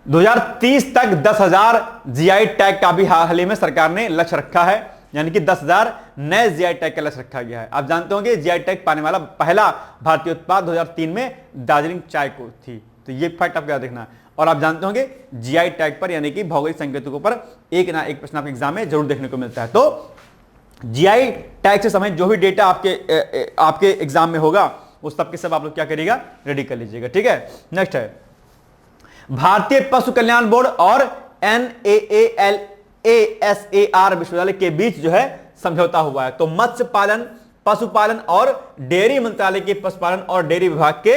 2030 तक 10,000 जीआई टैग का भी हाल ही में सरकार ने लक्ष्य रखा है, यानी कि 10,000 नए जीआई टैग का लक्ष्य रखा गया है। आप जानते होंगे जीआई टैग पाने वाला पहला भारतीय उत्पाद 2003 में दार्जिलिंग चाय को थी, तो ये फैक्ट आपको याद रखना है। और आप जानते होंगे जीआई टैग पर यानी कि भौगोलिक संकेतकों पर एक ना एक प्रश्न आपके एग्जाम में जरूर देखने को मिलता है। तो जीआई टैग से संबंधित जो भी डेटा आपके एग्जाम में होगा वो सब के सब आप लोग क्या करिएगा, रेडी कर लीजिएगा। ठीक है, नेक्स्ट है भारतीय पशु कल्याण बोर्ड और NAALASAR विश्वविद्यालय के बीच जो है समझौता हुआ है। तो मत्स्य पालन, पशुपालन और डेयरी मंत्रालय के पशुपालन और डेयरी विभाग के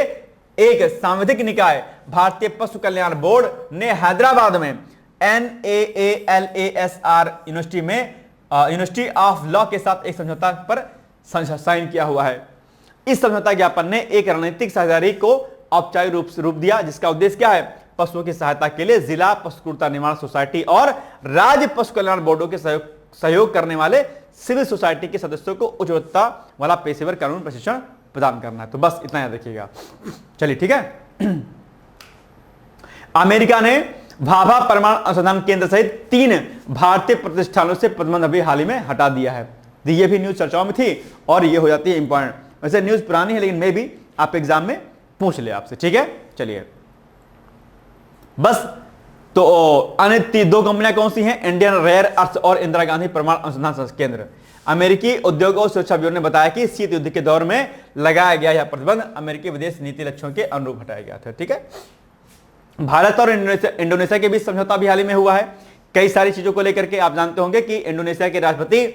एक सांविधिक निकाय भारतीय पशु कल्याण बोर्ड ने हैदराबाद में NAALASR यूनिवर्सिटी ऑफ लॉ के साथ एक समझौता पर साइन किया हुआ है। इस समझौता ज्ञापन ने एक रणनीतिक साझेदारी को औपचारिक रूप दिया, जिसका उद्देश्य क्या है, पशुओं की सहायता के लिए जिला पशु क्रूरता निवारण सोसाइटी और राज्य पशु कल्याण बोर्डों के सहयोग करने वाले सिविल सोसाइटी के सदस्यों को उच्च गुणवत्ता वाला पेशेवर कानून प्रशिक्षण प्रदान करना है। तो बस इतना याद रखिएगा। चलिए, ठीक है। अमेरिका ने भाभा परमाणु अनुसंधान केंद्र सहित 3 भारतीय प्रतिष्ठानों से प्रतिबंध अभी हाल ही में हटा दिया है। तो ये भी न्यूज चर्चाओं में थी और ये हो जाती है इंपॉर्टेंट। वैसे न्यूज पुरानी है लेकिन मे भी आप एग्जाम में पूछ ले आपसे। ठीक है, चलिए। बस तो अन्य 2 कंपनियां कौन सी हैं, इंडियन रेयर अर्थ और इंदिरा गांधी परमाणु अनुसंधान केंद्र। अमेरिकी उद्योग और सुरक्षा ब्यूरो ने बताया कि शीत युद्ध के दौर में लगाया गया यह प्रतिबंध अमेरिकी विदेश नीति लक्ष्यों के अनुरूप हटाया गया था। ठीक है, भारत और इंडोनेशिया के बीच समझौता भी हाल ही में हुआ है कई सारी चीजों को लेकर के। आप जानते होंगे कि इंडोनेशिया के राष्ट्रपति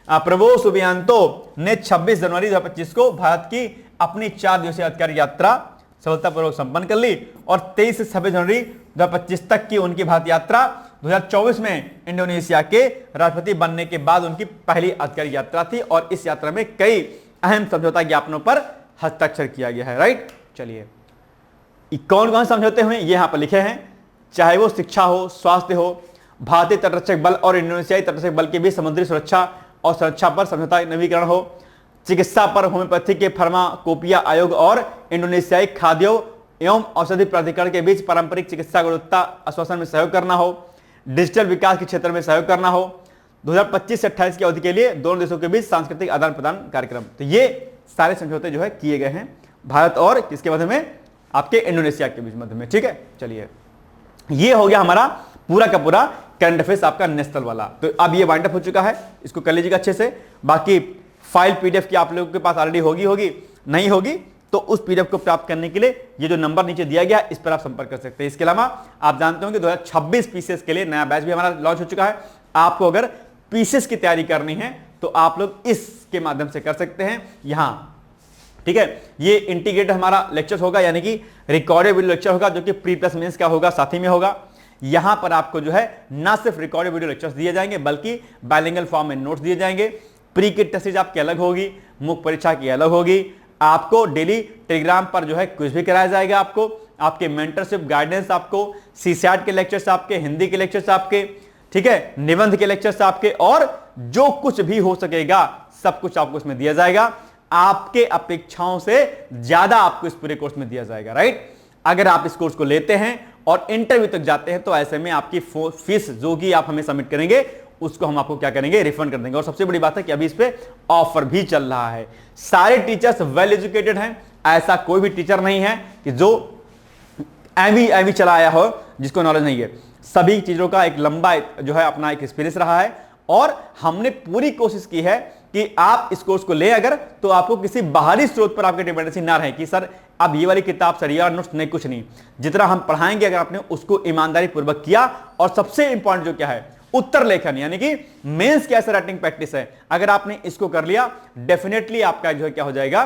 प्रबोवो सुबियांतो ने 26 जनवरी 2025 को भारत की अपनी 4 दिवसीय अधिकारी यात्रा सफलतापूर्वक संपन्न कर ली और 23 से 26 जनवरी 2025 तक की उनकी भारत यात्रा 2024 में इंडोनेशिया के राष्ट्रपति बनने के बाद उनकी पहली अधिकारी यात्रा थी और इस यात्रा में कई अहम समझौता ज्ञापनों पर हस्ताक्षर किया गया है। राइट, चलिए। कौन कौन समझौते हुए ये यहां पर लिखे हैं, चाहे वो शिक्षा हो, स्वास्थ्य हो, भारतीय तटरक्षक बल और इंडोनेशियाई तटरक्षक बल के बीच समुद्री सुरक्षा और सुरक्षा पर समझौता नवीकरण हो, चिकित्सा पर होम्योपैथी के फार्माकोपिया आयोग और इंडोनेशियाई खाद्य एवं औषधि प्राधिकरण के बीच पारंपरिक चिकित्सा गुणवत्ता आश्वासन में सहयोग करना हो, डिजिटल विकास के क्षेत्र में सहयोग करना हो, 2025 से 28 की अवधि के लिए दोनों देशों के बीच सांस्कृतिक आदान प्रदान कार्यक्रम। तो ये सारे समझौते जो है किए गए हैं भारत और किसके मध्य में, आपके इंडोनेशिया के बीच मध्य में। ठीक है, चलिए। ये हो गया हमारा पूरा का पूरा करंट अफेयर्स आपका नेशनल वाला। तो अब ये वाइंड अप हो चुका है, इसको कर लीजिएगा अच्छे से। बाकी फाइल पीडीएफ की आप लोगों के पास ऑलरेडी होगी नहीं होगी तो उस पीडीएफ को प्राप्त करने के लिए ये जो नंबर नीचे दिया गया इस पर आप संपर्क कर सकते हैं। इसके अलावा आप जानते होंगे 2026 पीसीएस के लिए नया बैच भी हमारा लॉन्च हो चुका है। आपको अगर पीसीएस की तैयारी करनी है तो आप लोग इसके माध्यम से कर सकते हैं यहां। ठीक है, ये इंटीग्रेटेड हमारा लेक्चर होगा, यानी कि रिकॉर्डेड वीडियो लेक्चर होगा जो कि प्री प्लस मेंस का होगा, साथ ही में होगा। यहां पर आपको जो है ना सिर्फ रिकॉर्डेड वीडियो लेक्चर्स दिए जाएंगे बल्कि बाइलिंगुअल फॉर्म में नोट्स दिए जाएंगे। प्री की टेस्ट सीरीज आपकी अलग होगी, मुख्य परीक्षा की अलग होगी। आपको डेली टेलीग्राम पर जो है क्विज भी कराया जाएगा, आपके मेंटरशिप गाइडेंस, आपको सीसैट के लेक्चर्स आपके, हिंदी के लेक्चर्स आपके, ठीक है, निबंध के लेक्चर्स आपके, और जो कुछ भी हो सकेगा सब कुछ आपको इसमें दिया जाएगा। आपके अपेक्षाओं से ज्यादा आपको इस पूरे कोर्स में दिया जाएगा। राइट, अगर आप इस कोर्स को लेते हैं और इंटरव्यू तक जाते हैं तो ऐसे में आपकी फीस जो कि आप हमें सबमिट करेंगे उसको हम आपको क्या करेंगे, रिफंड कर देंगे। और सबसे बड़ी बात है कि अभी इस पे ऑफर भी चल रहा है। सारे टीचर्स वेल एजुकेटेड हैं, ऐसा कोई भी टीचर नहीं है कि जो एवी चला आया हो जिसको नॉलेज नहीं है। सभी चीजों का एक लंबा जो है अपना एक एक्सपीरियंस रहा है और हमने पूरी कोशिश की है कि आप इस कोर्स को ले अगर तो आपको किसी बाहरी स्रोत पर आपकी डिपेंडेंसी ना रहे कि सर अब ये वाली किताब सर यार नोट्स नहीं, कुछ नहीं। जितना हम पढ़ाएंगे अगर आपने उसको ईमानदारी पूर्वक किया, और सबसे इंपॉर्टेंट जो क्या है उत्तर लेखन, यानी कि मेंस की ऐसा राइटिंग प्रैक्टिस है, अगर आपने इसको कर लिया डेफिनेटली आपका जो है क्या हो जाएगा,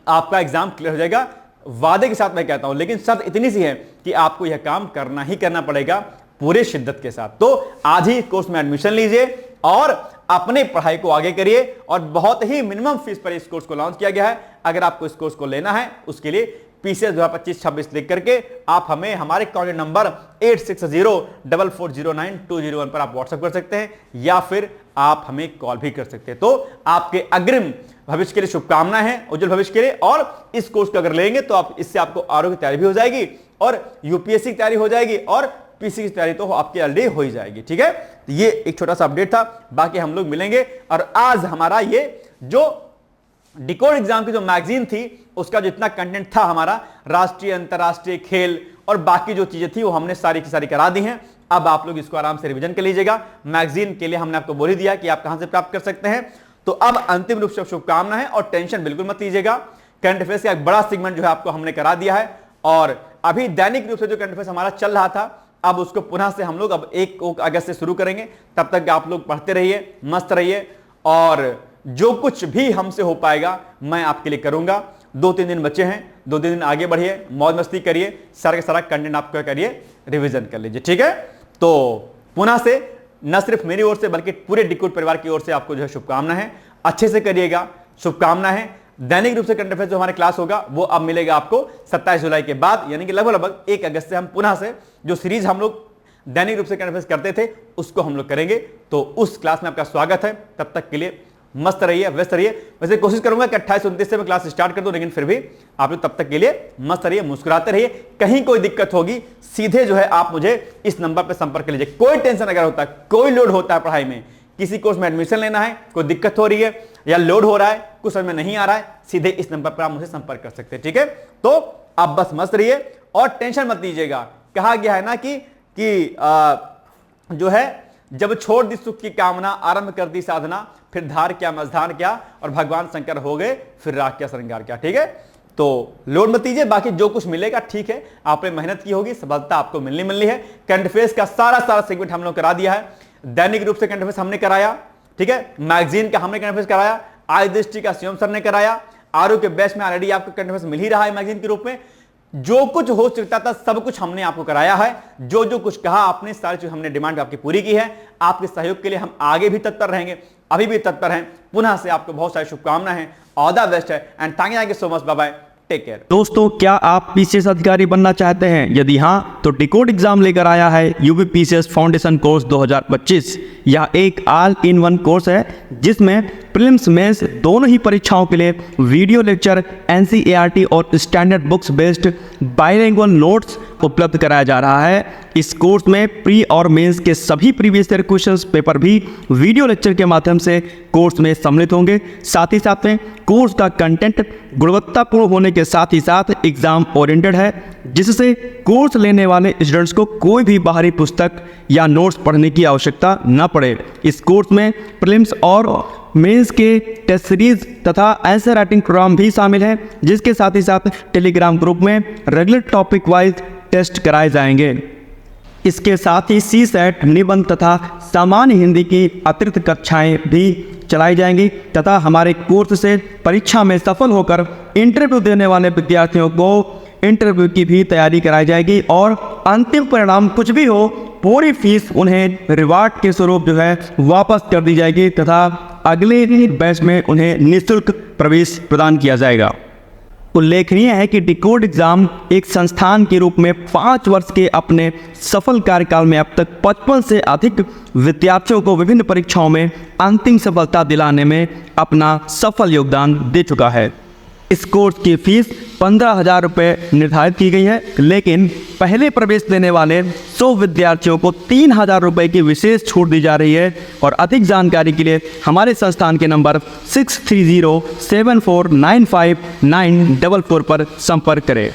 आपका एग्जाम क्लियर हो जाएगा। वादे के साथ मैं कहता हूं, लेकिन शर्त इतनी सी है कि आपको यह काम करना ही करना पड़ेगा पूरे शिद्दत के साथ। तो आज ही कोर्स में एडमिशन लीजिए और अपने पढ़ाई को आगे करिए और बहुत ही मिनिमम फीस पर इस कोर्स को लॉन्च किया गया है। अगर आपको इस कोर्स को लेना है उसके लिए PCS 2025-26 लिख करके आप हमें हमारे कॉन्टैक्ट नंबर 8604409201 पर आप व्हाट्सएप कर सकते हैं या फिर आप हमें कॉल भी कर सकते हैं। तो आपके अग्रिम भविष्य के लिए शुभकामनाएं हैं, उज्जवल भविष्य के लिए। और इस कोर्स को अगर लेंगे तो आप इससे आपको आरओ की तैयारी भी हो जाएगी और यूपीएससी की तैयारी हो जाएगी और पीसी की तैयारी तो आपकी ऑलरेडी हो ही जाएगी। ठीक है, तो ये एक छोटा सा अपडेट था, बाकी हम लोग मिलेंगे। और आज हमारा ये जो डिकोड एग्जाम की जो मैगजीन थी उसका जितना कंटेंट था हमारा, राष्ट्रीय अंतरराष्ट्रीय खेल और बाकी जो चीजें थी वो हमने सारी की सारी करा दी हैं। अब आप लोग इसको आराम से रिवीजन कर लीजिएगा। मैगजीन के लिए हमने आपको बोल ही दिया कि आप कहां से प्राप्त कर सकते हैं। तो अब अंतिम रूप से शुभकामना है और टेंशन बिल्कुल मत लीजिएगा। करंट अफेयर्स का एक बड़ा सेगमेंट जो है आपको हमने करा दिया है और अभी दैनिक रूप से जो करंट अफेयर्स हमारा चल रहा था अब उसको पुनः से हम लोग अब 1 अगस्त से शुरू करेंगे। तब तक आप लोग पढ़ते रहिए, मस्त रहिए और जो कुछ भी हमसे हो पाएगा मैं आपके लिए करूंगा। 2-3 दिन बचे हैं, 2-3 दिन आगे बढ़िए, मौज मस्ती करिए, सारा का सारा कंटेंट आपको करिए, रिवीजन कर लीजिए। ठीक है, तो पुनः से न सिर्फ मेरी ओर से बल्कि पूरे डिकोड परिवार की ओर से आपको जो है शुभकामना है। अच्छे से करिएगा, शुभकामना है। दैनिक रूप से करंट अफेयर्स जो हमारे क्लास होगा वो अब मिलेगा आपको 27 जुलाई के बाद, यानी कि लगभग 1 अगस्त से हम पुनः से जो सीरीज हम लोग दैनिक रूप से करंट अफेयर्स करते थे उसको हम लोग करेंगे। तो उस क्लास में आपका स्वागत है। तब तक के लिए मस्त रहिए, व्यस्त रहिए। वैसे कोशिश करूंगा कि 28-29 से मैं क्लास स्टार्ट कर दूं, लेकिन फिर भी आप लोग तब तक के लिए मस्त रहिए, मुस्कुराते रहिए। कहीं कोई दिक्कत होगी सीधे जो है आप मुझे इस नंबर पर संपर्क कर लीजिए। कोई टेंशन अगर होता है, कोई लोड होता है पढ़ाई में, किसी कोर्स में एडमिशन लेना है, कोई दिक्कत हो रही है या लोड हो रहा है, कुछ समझ में नहीं आ रहा है, सीधे इस नंबर पर आप मुझे संपर्क कर सकते हैं। ठीक है, तो आप बस मस्त रहिए और टेंशन मत लीजिएगा। कहा गया है ना कि जो है जब छोड़ दी सुख की कामना, आरंभ कर दी साधना, फिर धार क्या मझधार क्या और भगवान शंकर हो गए, फिर राग क्या श्रृंगार क्या। ठीक है, तो लोड मत लीजिए, बाकी जो कुछ मिलेगा ठीक है, आपने मेहनत की होगी, सफलता आपको मिलनी है। करंट अफेयर्स का सारा सेगमेंट हम लोग करा दिया है। दैनिक रूप से करंट अफेयर्स हमने कराया, ठीक है, मैगजीन का हमने करंट अफेयर्स कराया, आज दृष्टि का शिवम सर ने कराया, आरओ के बैच में ऑलरेडी आपको करंट अफेयर्स मिल ही रहा है मैगजीन के रूप में। जो कुछ हो सकता था सब कुछ हमने आपको कराया है। जो कुछ कहा आपने, सारी चीज हमने डिमांड आपकी पूरी की है। आपके सहयोग के लिए हम आगे भी तत्पर रहेंगे, अभी भी तत्पर हैं। पुनः से आपको बहुत सारी शुभकामनाएं हैं। ऑल द बेस्ट है and thank you so much. Bye bye, take care. दोस्तों, क्या आप PCS अधिकारी बनना चाहते हैं? यदि हाँ, तो डिकोड एग्जाम लेकर आया है यूपी PCS फाउंडेशन कोर्स 2025। यह एक ऑल इन वन कोर्स है जिसमें प्रीलिम्स मेंस दोनों ही परीक्षाओं के लिए वीडियो लेक्चर, NCERT और standard books based bilingual notes उपलब्ध कराया जा रहा है। इस कोर्स में प्री और मेंस के सभी प्रीवियस ईयर क्वेश्चंस पेपर भी वीडियो लेक्चर के माध्यम से कोर्स में सम्मिलित होंगे। साथ ही साथ में कोर्स का कंटेंट गुणवत्तापूर्ण होने के साथ ही साथ एग्जाम ओरिएंटेड है, जिससे कोर्स लेने वाले स्टूडेंट्स को कोई भी बाहरी पुस्तक या नोट्स पढ़ने की आवश्यकता न पड़े। इस कोर्स में प्रीलिम्स और मेंस के टेस्ट सीरीज तथा आंसर राइटिंग प्रोग्राम भी शामिल है, जिसके साथ ही साथ टेलीग्राम ग्रुप में रेगुलर टॉपिक वाइज टेस्ट कराए जाएंगे। इसके साथ ही CSAT, निबंध तथा सामान्य हिंदी की अतिरिक्त कक्षाएं भी चलाई जाएंगी तथा हमारे कोर्स से परीक्षा में सफल होकर इंटरव्यू देने वाले विद्यार्थियों को इंटरव्यू की भी तैयारी कराई जाएगी और अंतिम परिणाम कुछ भी हो, पूरी फीस उन्हें रिवार्ड के स्वरूप जो है वापस कर दी जाएगी तथा अगले बैच में उन्हें निःशुल्क प्रवेश प्रदान किया जाएगा। उल्लेखनीय है कि डिकोड एग्जाम एक संस्थान के रूप में 5 वर्ष के अपने सफल कार्यकाल में अब तक 55 से अधिक विद्यार्थियों को विभिन्न परीक्षाओं में अंतिम सफलता दिलाने में अपना सफल योगदान दे चुका है। इस कोर्स की फीस 15,000 रुपये निर्धारित की गई है, लेकिन पहले प्रवेश लेने वाले 100 विद्यार्थियों को 3,000 रुपये की विशेष छूट दी जा रही है। और अधिक जानकारी के लिए हमारे संस्थान के नंबर 6307495944 पर संपर्क करें।